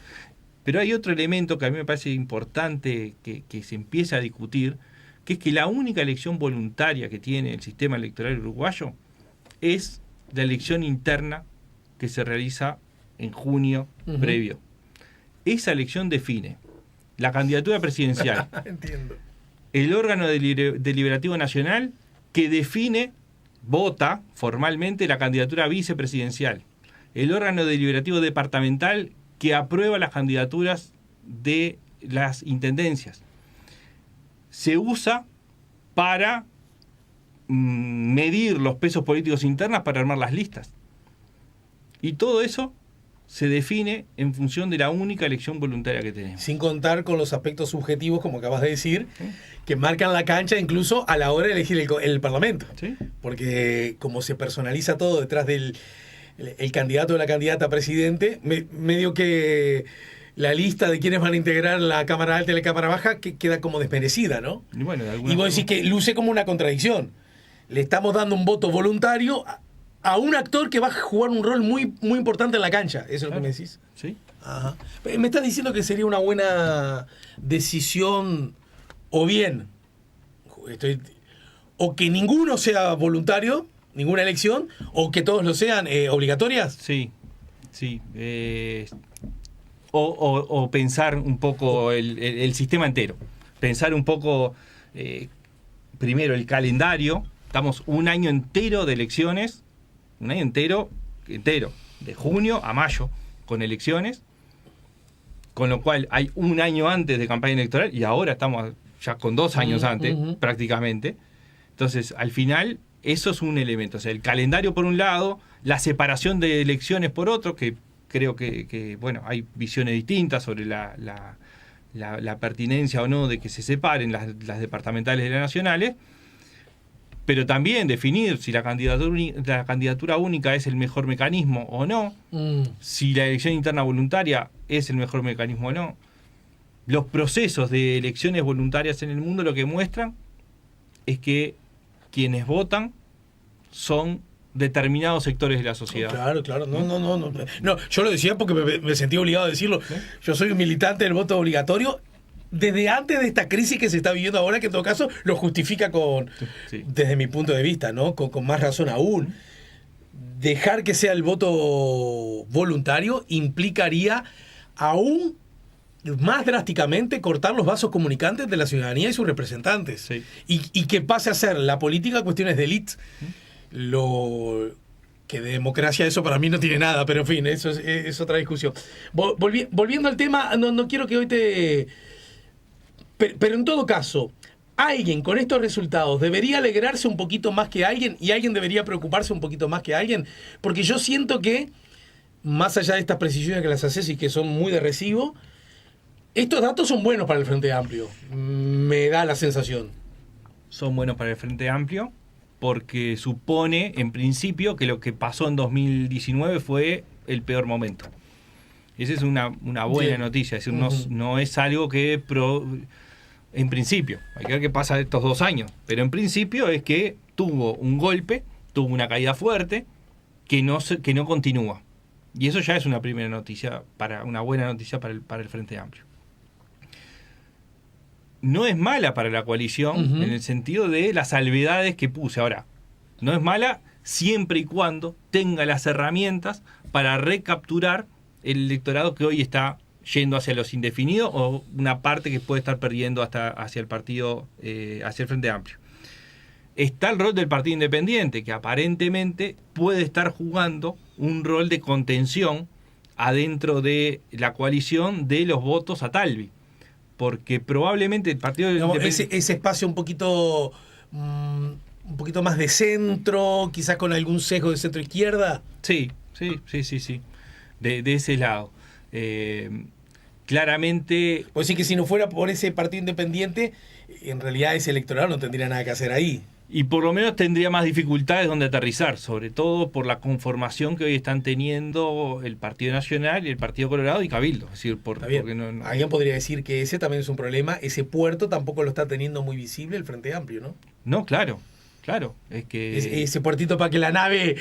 Pero hay otro elemento que a mí me parece importante que se empieza a discutir, que es que la única elección voluntaria que tiene el sistema electoral uruguayo es la elección interna que se realiza en junio previo. Esa elección define la candidatura presidencial. Entiendo. El órgano deliberativo nacional que define, vota formalmente la candidatura vicepresidencial. El órgano deliberativo departamental que aprueba las candidaturas de las intendencias. Se usa para medir los pesos políticos internos para armar las listas. Y todo eso se define en función de la única elección voluntaria que tenemos. Sin contar con los aspectos subjetivos, como acabas de decir, que marcan la cancha incluso a la hora de elegir el Parlamento. ¿Sí? Porque como se personaliza todo detrás del el candidato o la candidata a presidente, medio que la lista de quienes van a integrar la Cámara Alta y la Cámara Baja queda como desmerecida, ¿no? Y bueno, Y vos decís que luce como una contradicción. Le estamos dando un voto voluntario a un actor que va a jugar un rol muy, muy importante en la cancha. ¿Eso es lo que me decís? Sí. Ajá. Me estás diciendo que sería una buena decisión, o bien, o que ninguno sea voluntario, ninguna elección, o que todos lo sean obligatorias. Sí, sí. O pensar un poco el sistema entero. Pensar un poco, primero, el calendario. Estamos un año entero de elecciones, un año entero, de junio a mayo, con elecciones, con lo cual hay un año antes de campaña electoral y ahora estamos ya con 2 años antes, prácticamente. Entonces, al final, eso es un elemento. O sea, el calendario por un lado, la separación de elecciones por otro, que creo que bueno, hay visiones distintas sobre la pertinencia o no de que se separen las departamentales de las nacionales, pero también definir si la candidatura única es el mejor mecanismo o no, si la elección interna voluntaria es el mejor mecanismo o no. Los procesos de elecciones voluntarias en el mundo lo que muestran es que quienes votan son determinados sectores de la sociedad. Claro. No, yo lo decía porque me sentí obligado a decirlo. Yo soy un militante del voto obligatorio desde antes de esta crisis que se está viviendo ahora, que en todo caso lo justifica desde mi punto de vista, ¿no? Con más razón aún. Dejar que sea el voto voluntario implicaría aún más drásticamente cortar los vasos comunicantes de la ciudadanía y sus representantes. Sí. Y que pase a ser la política cuestiones de élite. Lo que de democracia eso para mí no tiene nada, pero en fin, eso es otra discusión. Volviendo al tema, no quiero que hoy pero en todo caso, alguien con estos resultados debería alegrarse un poquito más que alguien y alguien debería preocuparse un poquito más que alguien, porque yo siento que, más allá de estas precisiones que las haces y que son muy de recibo, estos datos son buenos para el Frente Amplio, me da la sensación. Son buenos para el Frente Amplio porque supone, en principio, que lo que pasó en 2019 fue el peor momento. Esa es una buena noticia, es decir, no es algo que... en principio, hay que ver qué pasa estos 2 años, pero en principio es que tuvo un golpe, tuvo una caída fuerte, que no continúa. Y eso ya es una primera noticia, una buena noticia para el Frente Amplio. No es mala para la coalición en el sentido de las salvedades que puse. Ahora, no es mala siempre y cuando tenga las herramientas para recapturar el electorado que hoy está yendo hacia los indefinidos o una parte que puede estar perdiendo hasta hacia el partido, hacia el Frente Amplio. Está el rol del Partido Independiente, que aparentemente puede estar jugando un rol de contención adentro de la coalición de los votos a Talvi. Porque probablemente el Partido Independiente... Ese espacio un poquito más de centro, quizás con algún sesgo de centro-izquierda. Sí. De ese lado. Claramente... Pues sí, que si no fuera por ese Partido Independiente, en realidad ese electorado no tendría nada que hacer ahí. Y por lo menos tendría más dificultades donde aterrizar, sobre todo por la conformación que hoy están teniendo el Partido Nacional y el Partido Colorado y Cabildo. Es decir, porque no... Alguien podría decir que ese también es un problema. Ese puerto tampoco lo está teniendo muy visible el Frente Amplio, ¿no? No, claro. Es que... Ese puertito para que la nave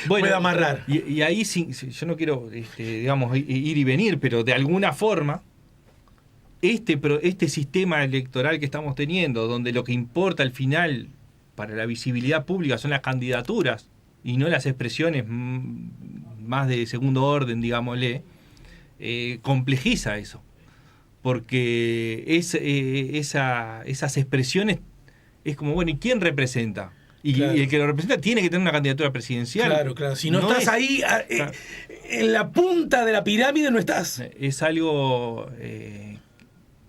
pueda amarrar. Y ahí yo no quiero digamos, ir y venir, pero de alguna forma este sistema electoral que estamos teniendo, donde lo que importa al final para la visibilidad pública son las candidaturas y no las expresiones más de segundo orden, digámosle, complejiza eso. Porque esas expresiones es como, bueno, ¿y quién representa? Y el que lo representa tiene que tener una candidatura presidencial. Claro. Si no estás ahí, en la punta de la pirámide no estás. Es algo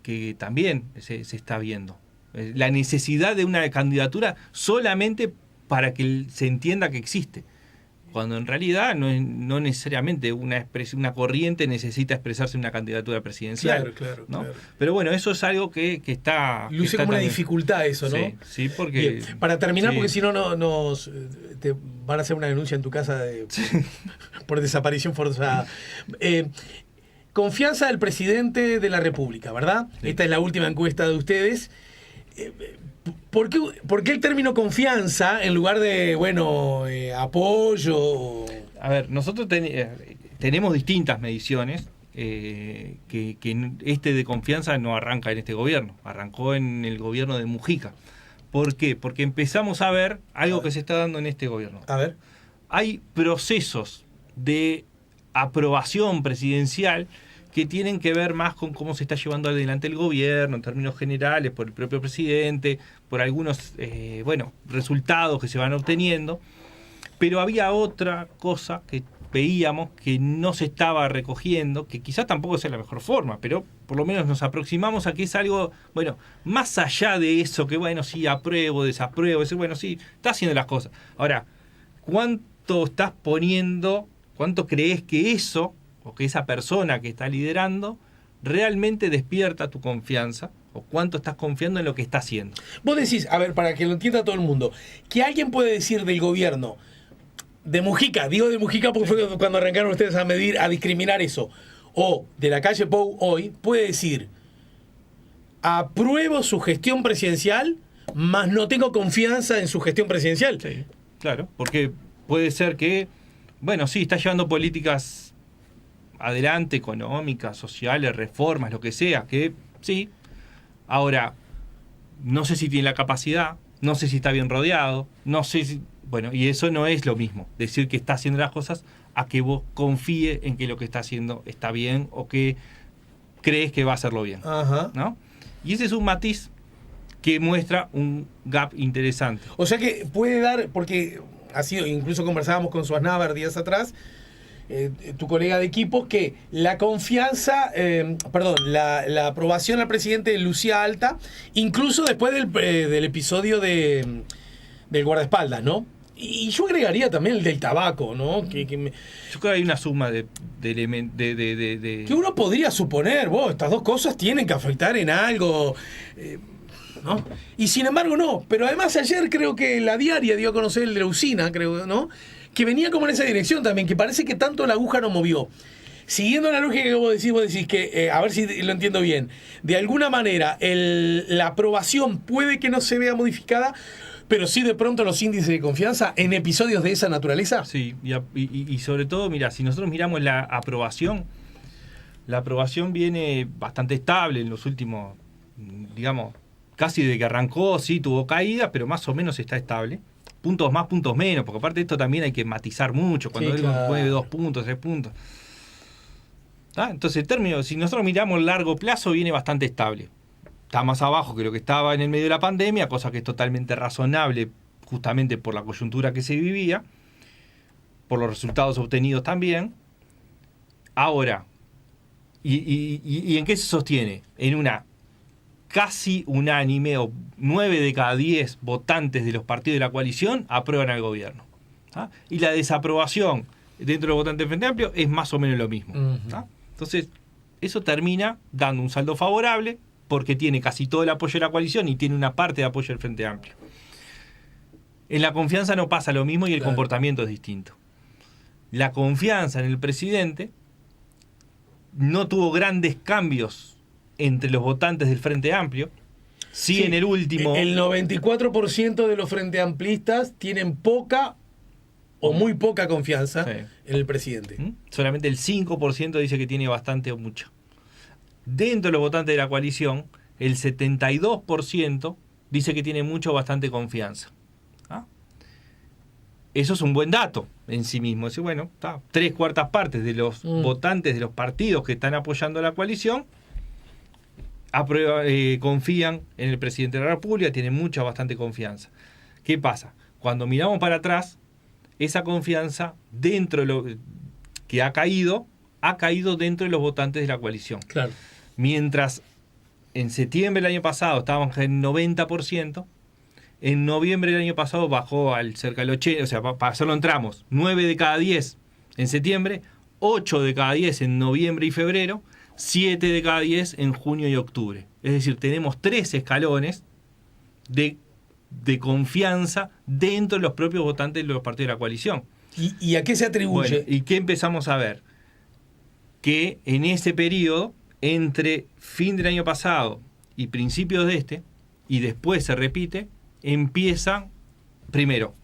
que también se está viendo. La necesidad de una candidatura solamente para que se entienda que existe. Cuando en realidad no necesariamente una corriente necesita expresarse en una candidatura presidencial. Claro. Pero bueno, eso es algo que está... Luce como una dificultad eso, ¿no? Sí, porque... Bien, para terminar, porque si no te van a hacer una denuncia en tu casa por desaparición forzada. Confianza del presidente de la República, ¿verdad? Sí. Esta es la última encuesta de ustedes. ¿Por qué el término confianza en lugar de, apoyo? A ver, nosotros tenemos distintas mediciones, que este de confianza no arranca en este gobierno, arrancó en el gobierno de Mujica. ¿Por qué? Porque empezamos a ver algo que se está dando en este gobierno. A ver. Hay procesos de aprobación presidencial que tienen que ver más con cómo se está llevando adelante el gobierno en términos generales, por el propio presidente, por algunos resultados que se van obteniendo, pero había otra cosa que veíamos que no se estaba recogiendo, que quizás tampoco sea la mejor forma, pero por lo menos nos aproximamos a que es algo, más allá de eso, que sí, apruebo, desapruebo, decir, sí, está haciendo las cosas. Ahora, ¿cuánto estás poniendo, cuánto crees que eso o que esa persona que está liderando realmente despierta tu confianza, o cuánto estás confiando en lo que está haciendo? Vos decís, a ver, para que lo entienda todo el mundo, que alguien puede decir del gobierno de Mujica, digo de Mujica porque fue cuando arrancaron ustedes a medir, a discriminar eso, o de la calle Pou hoy, puede decir, apruebo su gestión presidencial, mas no tengo confianza en su gestión presidencial. Sí, claro, porque puede ser que, sí, está llevando políticas adelante, económicas, sociales, reformas, lo que sea, que sí. Ahora, no sé si tiene la capacidad, no sé si está bien rodeado, no sé si... y eso no es lo mismo, decir que está haciendo las cosas a que vos confíe en que lo que está haciendo está bien o que crees que va a hacerlo bien. Ajá. ¿No? Y ese es un matiz que muestra un gap interesante. O sea que puede dar, porque ha sido, incluso conversábamos con Suaznavar días atrás, tu colega de equipo, que la confianza, la aprobación al presidente lucía alta, incluso después del episodio del guardaespaldas, ¿no? Y yo agregaría también el del tabaco, ¿no? Yo creo que hay una suma de que uno podría suponer, estas dos cosas tienen que afectar en algo, ¿no? Y sin embargo no, pero además ayer creo que la Diaria dio a conocer el de la usina, creo, ¿no? Que venía como en esa dirección también, que parece que tanto la aguja no movió. Siguiendo la lógica que vos decís que, a ver si lo entiendo bien, de alguna manera la aprobación puede que no se vea modificada, pero sí de pronto los índices de confianza en episodios de esa naturaleza. Sí, y sobre todo, mira, si nosotros miramos la aprobación viene bastante estable en los últimos, digamos, casi desde que arrancó, sí tuvo caída, pero más o menos está estable. puntos más, puntos menos, porque aparte de esto también hay que matizar mucho, cuando él mueve 2 puntos, 3 puntos. Entonces el término, si nosotros miramos el largo plazo, viene bastante estable. Está más abajo que lo que estaba en el medio de la pandemia, cosa que es totalmente razonable justamente por la coyuntura que se vivía, por los resultados obtenidos también. Ahora, ¿y en qué se sostiene? En una casi unánime, o 9 de cada 10 votantes de los partidos de la coalición aprueban al gobierno. Y la desaprobación dentro de los votantes del Frente Amplio es más o menos lo mismo. Entonces, eso termina dando un saldo favorable, porque tiene casi todo el apoyo de la coalición y tiene una parte de apoyo del Frente Amplio. En la confianza no pasa lo mismo y el comportamiento es distinto. La confianza en el presidente no tuvo grandes cambios entre los votantes del Frente Amplio. Sí, en el último... El 94% de los Frente Amplistas tienen poca o muy poca confianza en el presidente. Solamente el 5% dice que tiene bastante o mucho. Dentro de los votantes de la coalición, el 72% dice que tiene mucho o bastante confianza. Eso es un buen dato en sí mismo. Es decir, bueno, 3/4 partes de los votantes de los partidos que están apoyando a la coalición confían en el presidente de la República, tienen mucha o bastante confianza. ¿Qué pasa? Cuando miramos para atrás, esa confianza dentro de lo que ha caído dentro de los votantes de la coalición. Claro. Mientras en septiembre del año pasado estábamos en 90%, en noviembre del año pasado bajó al cerca del 80%, o sea, para hacerlo en tramos, 9 de cada 10 en septiembre, 8 de cada 10 en noviembre y febrero, 7 de cada 10 en junio y octubre. Es decir, tenemos 3 escalones de confianza dentro de los propios votantes de los partidos de la coalición. ¿Y a qué se atribuye? Bueno, ¿y qué empezamos a ver? Que en ese periodo, entre fin del año pasado y principios de este, y después se repite, empieza, primero,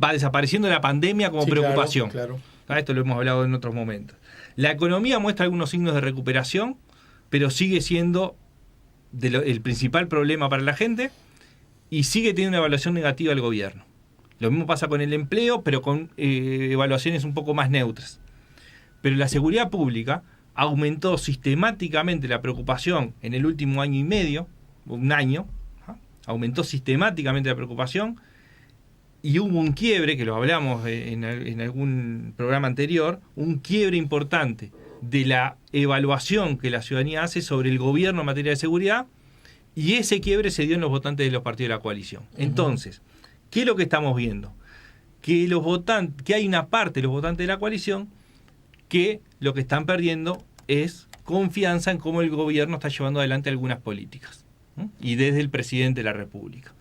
va desapareciendo la pandemia como preocupación. Claro. Esto lo hemos hablado en otros momentos. La economía muestra algunos signos de recuperación, pero sigue siendo el principal problema para la gente y sigue teniendo una evaluación negativa del gobierno. Lo mismo pasa con el empleo, pero con evaluaciones un poco más neutras. Pero la seguridad pública aumentó sistemáticamente la preocupación en el último año y medio, un año, aumentó sistemáticamente la preocupación y hubo un quiebre, que lo hablamos en algún programa anterior, un quiebre importante de la evaluación que la ciudadanía hace sobre el gobierno en materia de seguridad, y ese quiebre se dio en los votantes de los partidos de la coalición. Entonces, ¿qué es lo que estamos viendo? Que hay una parte de los votantes de la coalición que lo que están perdiendo es confianza en cómo el gobierno está llevando adelante algunas políticas. Y desde el presidente de la República.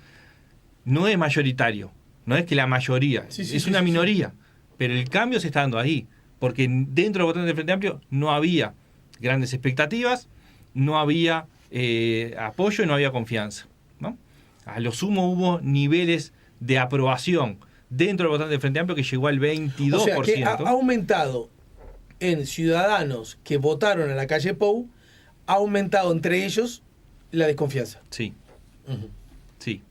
No es mayoritario, no es que la mayoría, es una minoría, pero el cambio se está dando ahí, porque dentro de los votantes del Frente Amplio no había grandes expectativas, no había apoyo y no había confianza, ¿no? A lo sumo hubo niveles de aprobación dentro del votante del Frente Amplio que llegó al 22%. O sea, que ha aumentado en ciudadanos que votaron a la calle Pou, ha aumentado entre ellos la desconfianza. Sí. Sí.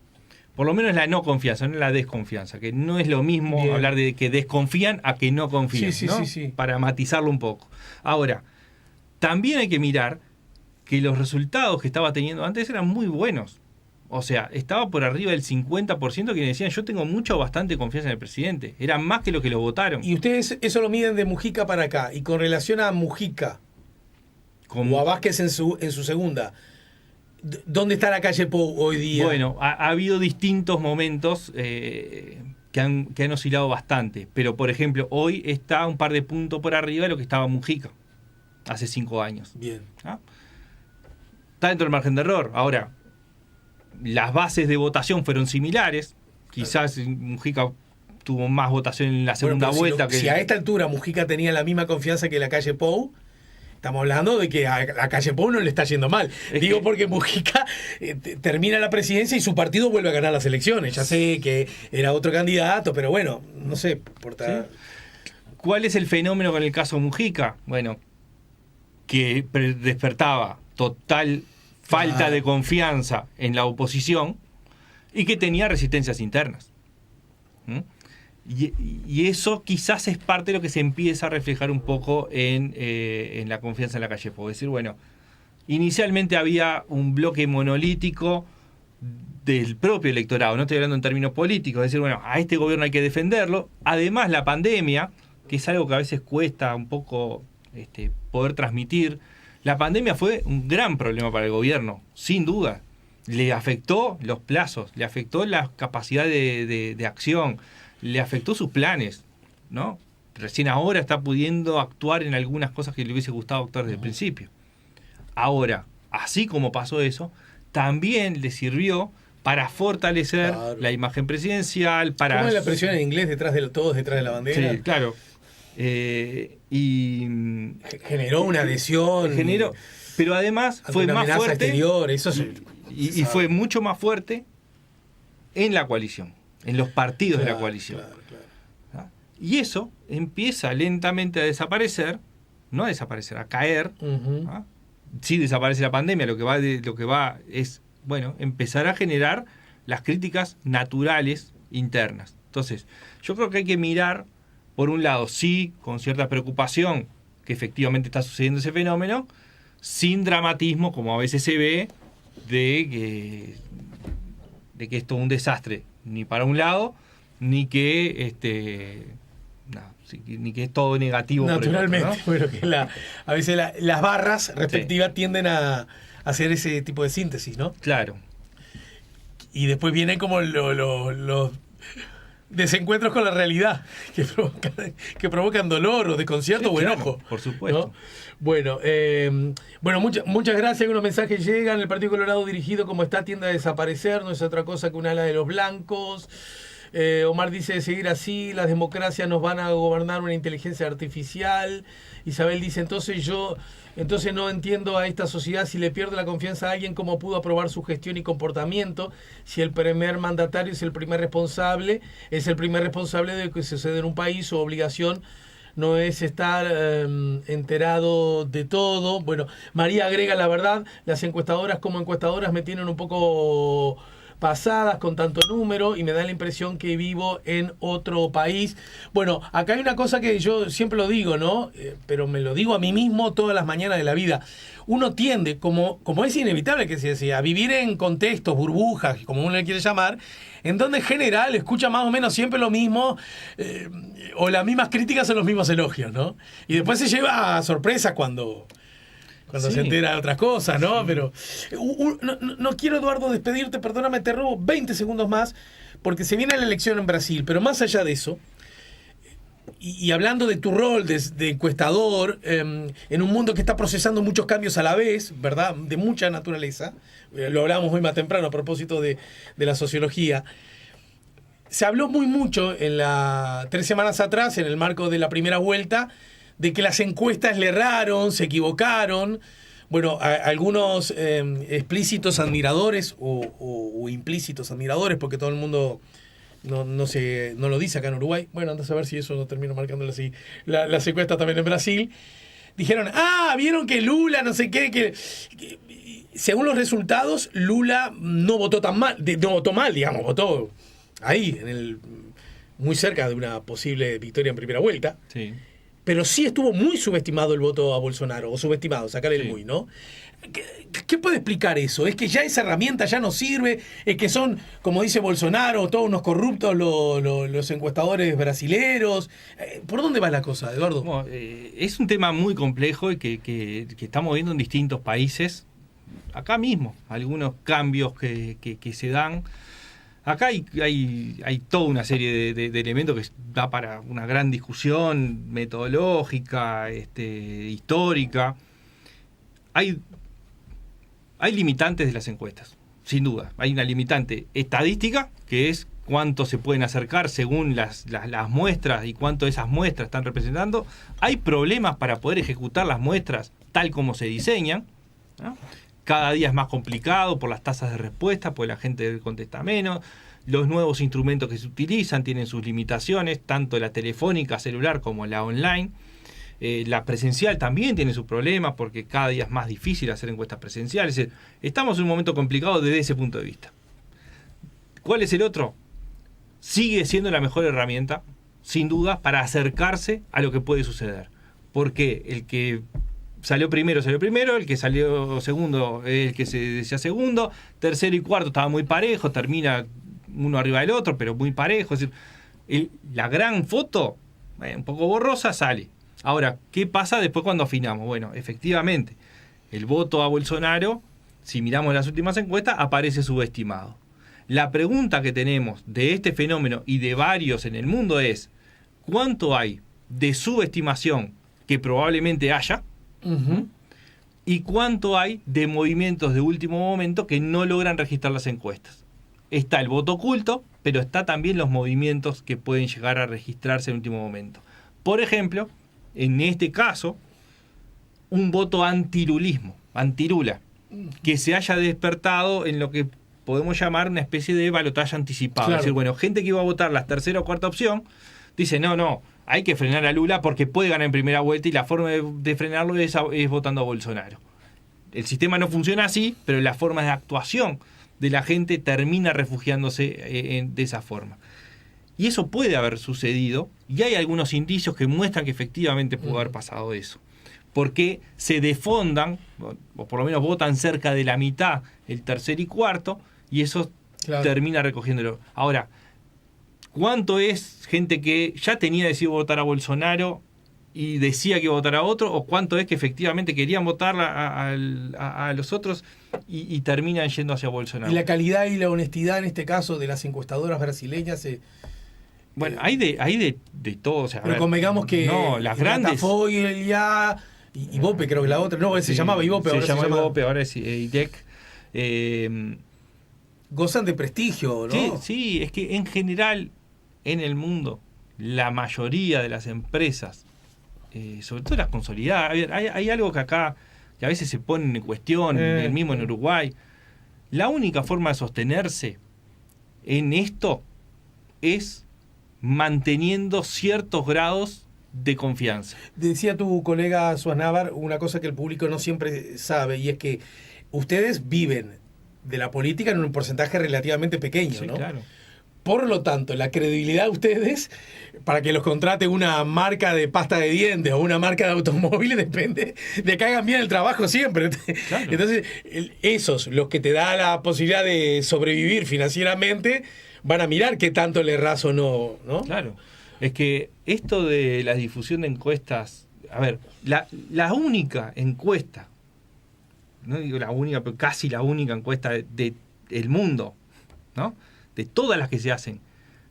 Por lo menos la no confianza, no la desconfianza, que no es lo mismo hablar de que desconfían a que no confían, ¿no? Sí. Para matizarlo un poco. Ahora, también hay que mirar que los resultados que estaba teniendo antes eran muy buenos. O sea, estaba por arriba del 50% que decían yo tengo mucha o bastante confianza en el presidente. Eran más que los que lo votaron. Y ustedes eso lo miden de Mujica para acá. Y con relación a Mujica o a Vázquez en su segunda, ¿dónde está la calle Pou hoy día? Bueno, ha habido distintos momentos que han oscilado bastante. Pero, por ejemplo, hoy está un par de puntos por arriba de lo que estaba Mujica hace 5 años. Bien. Está dentro del margen de error. Ahora, las bases de votación fueron similares. Quizás Mujica tuvo más votación en la segunda vuelta. Si a esta altura Mujica tenía la misma confianza que la calle Pou, estamos hablando de que a la calle Pou no le está yendo mal. Digo porque Mujica termina la presidencia y su partido vuelve a ganar las elecciones. Ya sé que era otro candidato, pero bueno, no sé. ¿Sí? ¿Cuál es el fenómeno con el caso Mujica? Bueno, que despertaba total falta de confianza en la oposición y que tenía resistencias internas. ¿Mm? Y eso quizás es parte de lo que se empieza a reflejar un poco en la confianza en la calle Pou. Es decir, bueno, inicialmente había un bloque monolítico del propio electorado, no estoy hablando en términos políticos, es decir, bueno, a este gobierno hay que defenderlo. Además, la pandemia, que es algo que a veces cuesta un poco poder transmitir, la pandemia fue un gran problema para el gobierno, sin duda. Le afectó los plazos, le afectó la capacidad de acción, le afectó sus planes, ¿no? Recién ahora está pudiendo actuar en algunas cosas que le hubiese gustado actuar desde el principio. Ahora, así como pasó eso, también le sirvió para fortalecer la imagen presidencial, para... ¿Cómo es la presión en inglés todos detrás de la bandera? Sí, claro. Y generó una adhesión. Pero además fue más fuerte. Exterior, eso y fue mucho más fuerte en la coalición, en los partidos de la coalición. Claro. Y eso empieza lentamente a desaparecer, no a desaparecer, a caer. Uh-huh. Sí desaparece la pandemia, lo que va es, bueno, empezar a generar las críticas naturales internas. Entonces, yo creo que hay que mirar, por un lado, sí, con cierta preocupación, que efectivamente está sucediendo ese fenómeno, sin dramatismo, como a veces se ve, de que es todo un desastre, ni para un lado, ni que ni que es todo negativo. Naturalmente, por el otro, ¿no? Bueno, que a veces las barras respectivas tienden a hacer ese tipo de síntesis, ¿no? Claro. Y después vienen como los desencuentros con la realidad que provocan dolor o desconcierto o enojo. Por supuesto. ¿No? Bueno, muchas gracias. Unos mensajes llegan. El Partido Colorado dirigido como está tiende a desaparecer. No es otra cosa que un ala de los blancos. Omar dice, de seguir así, las democracias nos van a gobernar una inteligencia artificial. Isabel dice, entonces no entiendo a esta sociedad, si le pierdo la confianza a alguien, cómo pudo aprobar su gestión y comportamiento, si el primer mandatario es el primer responsable de lo que sucede en un país. Su obligación no es estar enterado de todo. Bueno, María agrega, la verdad, las encuestadoras como encuestadoras me tienen un poco pasadas con tanto número y me da la impresión que vivo en otro país. Bueno, acá hay una cosa que yo siempre lo digo, ¿no? Pero me lo digo a mí mismo todas las mañanas de la vida. Uno tiende, como es inevitable que se decía, a vivir en contextos, burbujas, como uno le quiere llamar, en donde en general escucha más o menos siempre lo mismo, o las mismas críticas o los mismos elogios, ¿no? Y después se lleva a sorpresas cuando se entera de otras cosas, ¿no? Sí. Pero no quiero, Eduardo, despedirte, perdóname, te robo 20 segundos más, porque se viene la elección en Brasil, pero más allá de eso, y hablando de tu rol de encuestador, en un mundo que está procesando muchos cambios a la vez, ¿verdad? De mucha naturaleza, lo hablábamos hoy más temprano a propósito de la sociología. Se habló mucho 3 semanas atrás, en el marco de la primera vuelta, de que las encuestas le erraron, se equivocaron. Bueno, algunos explícitos admiradores o implícitos admiradores, porque todo el mundo no lo dice acá en Uruguay. Bueno, andas a ver si eso no termina marcándole así las encuestas también en Brasil. Dijeron, vieron que Lula, no sé qué, que según los resultados, Lula no votó mal, digamos, votó ahí, muy cerca de una posible victoria en primera vuelta. Sí. Pero sí estuvo muy subestimado el voto a Bolsonaro, o subestimado, sacarle el muy, ¿no? ¿Qué puede explicar eso? ¿Es que ya esa herramienta ya no sirve? ¿Es que son, como dice Bolsonaro, todos unos corruptos los encuestadores brasileros? ¿Por dónde va la cosa, Eduardo? Bueno, es un tema muy complejo y que estamos viendo en distintos países. Acá mismo, algunos cambios que se dan. Acá hay toda una serie de elementos que da para una gran discusión metodológica, histórica. Hay limitantes de las encuestas, sin duda. Hay una limitante estadística, que es cuánto se pueden acercar según las muestras y cuánto esas muestras están representando. Hay problemas para poder ejecutar las muestras tal como se diseñan, ¿no? Cada día es más complicado por las tasas de respuesta, porque la gente contesta menos. Los nuevos instrumentos que se utilizan tienen sus limitaciones, tanto la telefónica, celular, como la online. La presencial también tiene sus problemas, porque cada día es más difícil hacer encuestas presenciales. Es decir, estamos en un momento complicado desde ese punto de vista. ¿Cuál es el otro? sigue siendo la mejor herramienta, sin duda, para acercarse a lo que puede suceder. Porque el que salió primero, el que salió segundo, el que se decía segundo, tercero y cuarto estaba muy parejo, termina uno arriba del otro, pero muy parejo. Es decir, la gran foto, un poco borrosa, sale. Ahora, ¿qué pasa después cuando afinamos? Bueno, efectivamente, el voto a Bolsonaro, si miramos las últimas encuestas, aparece subestimado. La pregunta que tenemos de este fenómeno y de varios en el mundo es: ¿cuánto hay de subestimación que probablemente haya? Uh-huh. ¿Y cuánto hay de movimientos de último momento que no logran registrar las encuestas? Está el voto oculto, pero está también los movimientos que pueden llegar a registrarse en último momento. Por ejemplo, en este caso, un voto antilulismo, antirula, que se haya despertado en lo que podemos llamar una especie de balotaje anticipado. Claro. Es decir, bueno, gente que iba a votar la tercera o cuarta opción, dice, no, hay que frenar a Lula porque puede ganar en primera vuelta y la forma de frenarlo es votando a Bolsonaro. El sistema no funciona así, pero la forma de actuación de la gente termina refugiándose de esa forma. Y eso puede haber sucedido, y hay algunos indicios que muestran que efectivamente pudo haber pasado eso. Porque se defondan, o por lo menos votan cerca de la mitad, el tercer y cuarto, y eso termina recogiéndolo. Ahora, ¿cuánto es gente que ya tenía decidido votar a Bolsonaro y decía que iba a votar a otro? ¿O cuánto es que efectivamente querían votar a los otros y terminan yendo hacia Bolsonaro? Y la calidad y la honestidad en este caso de las encuestadoras brasileñas. Bueno, hay de todo. O sea, pero convengamos que no, las grandes... y Ibope, creo que la otra. No, se llamaba Ibope. Se llama Ibope, ahora es IDEC. Gozan de prestigio, ¿no? Sí, es que en general, en el mundo, la mayoría de las empresas, sobre todo las consolidadas, hay algo que acá, que a veces se pone en cuestión, el mismo en Uruguay. La única forma de sostenerse en esto es manteniendo ciertos grados de confianza. Decía tu colega Suaznavar una cosa que el público no siempre sabe, y es que ustedes viven de la política en un porcentaje relativamente pequeño, Sí, ¿no? claro. Por lo tanto, la credibilidad de ustedes para que los contrate una marca de pasta de dientes o una marca de automóviles depende de que hagan bien el trabajo siempre. Claro. Entonces, esos, los que te da la posibilidad de sobrevivir financieramente, van a mirar qué tanto le erras o no, ¿no? Claro. Es que esto de la difusión de encuestas, a ver, la única encuesta, no digo la única, pero casi la única encuesta del mundo, ¿no? De todas las que se hacen,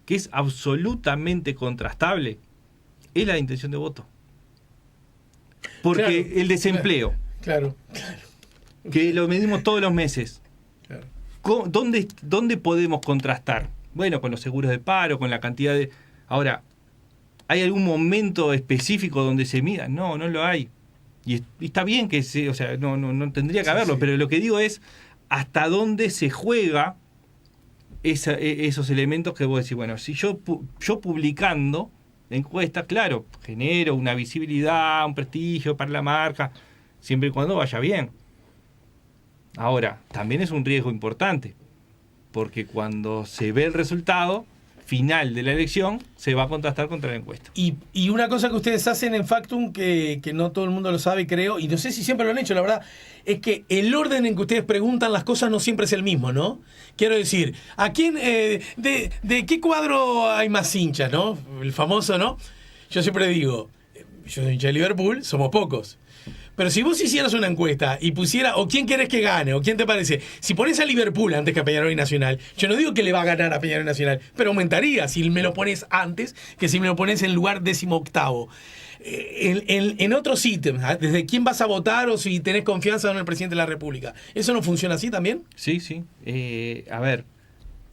que es absolutamente contrastable, es la de intención de voto. Porque claro, el desempleo, claro, que lo medimos todos los meses, claro. ¿Dónde podemos contrastar? Bueno, con los seguros de paro, con la cantidad de... Ahora, ¿hay algún momento específico donde se mida? No lo hay. Y está bien que o sea, no tendría que haberlo, sí. Pero lo que digo es hasta dónde se juega esos elementos que vos decís, bueno, si yo publicando encuestas, claro, genero una visibilidad, un prestigio para la marca, siempre y cuando vaya bien. Ahora, también es un riesgo importante, porque cuando se ve el resultado final de la elección, se va a contrastar contra la encuesta. Y una cosa que ustedes hacen en Factum, que no todo el mundo lo sabe, creo, y no sé si siempre lo han hecho, la verdad, es que el orden en que ustedes preguntan las cosas no siempre es el mismo, ¿no? Quiero decir, ¿a quién, de qué cuadro hay más hinchas, no? El famoso, ¿no? Yo siempre digo, yo soy hincha de Liverpool, somos pocos. Pero si vos hicieras una encuesta y pusiera, o quién querés que gane, o quién te parece, si pones a Liverpool antes que a Peñarol y Nacional, yo no digo que le va a ganar a Peñarol y Nacional, pero aumentaría si me lo pones antes que si me lo pones en lugar 18º. En otros ítems, desde quién vas a votar o si tenés confianza en el presidente de la República, ¿eso no funciona así también? Sí. A ver,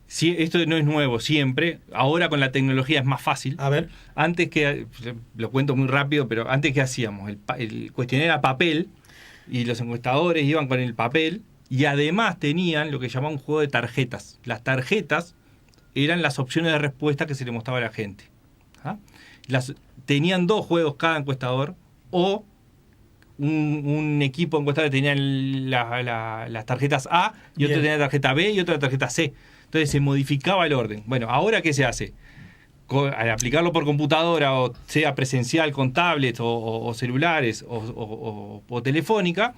sí, esto no es nuevo siempre. Ahora con la tecnología es más fácil. A ver. Antes que, lo cuento muy rápido, pero antes que hacíamos, el cuestionario era papel y los encuestadores iban con el papel y además tenían lo que llamaban un juego de tarjetas. Las tarjetas eran las opciones de respuesta que se le mostraba a la gente. Tenían 2 juegos cada encuestador o un equipo encuestado que tenía las tarjetas A y otro Bien. tenía la tarjeta B y otro la tarjeta C. Entonces se modificaba el orden. Bueno, ¿ahora qué se hace? Al aplicarlo por computadora, o sea presencial con tablets o celulares o telefónica,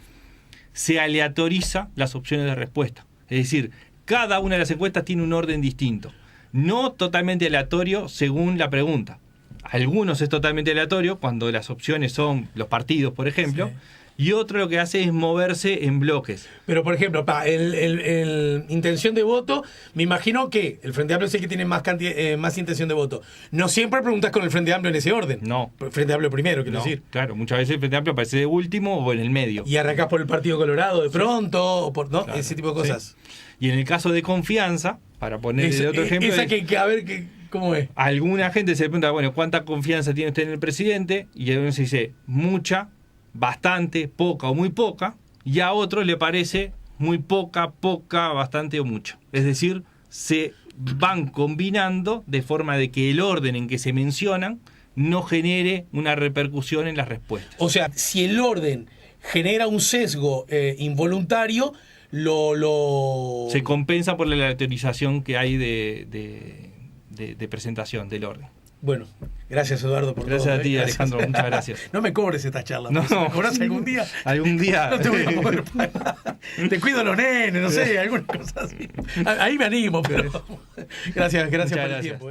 se aleatoriza las opciones de respuesta. Es decir, cada una de las encuestas tiene un orden distinto. No totalmente aleatorio según la pregunta. Algunos es totalmente aleatorio cuando las opciones son los partidos, por ejemplo. Sí. Y otro lo que hace es moverse en bloques. Pero, por ejemplo, el intención de voto, me imagino que el Frente Amplio es el que tiene más intención de voto. No siempre preguntas con el Frente Amplio en ese orden. No. Frente Amplio primero, quiero decir. Claro, muchas veces el Frente Amplio aparece de último o en el medio. Y arrancás por el Partido Colorado de pronto, o por, ¿no? Claro, ese tipo de cosas. Sí. Y en el caso de confianza, para poner otro ejemplo... Esa que a ver, ¿cómo es? Alguna gente se pregunta, bueno, ¿cuánta confianza tiene usted en el presidente? Y uno se dice, mucha, bastante, poca o muy poca, y a otro le parece muy poca, bastante o mucha. Es decir, se van combinando de forma de que el orden en que se mencionan no genere una repercusión en las respuestas. O sea, si el orden genera un sesgo involuntario, se compensa por la aleatorización que hay de presentación del orden. Bueno, gracias Eduardo por gracias todo. A ti, Alejandro, muchas gracias. No me cobres esta charla. No, ¿Me cobras algún día? Algún día. No te voy a poder pagar. Te cuido a los nenes, no sé, algunas cosas así. Ahí me animo, pero gracias por el tiempo.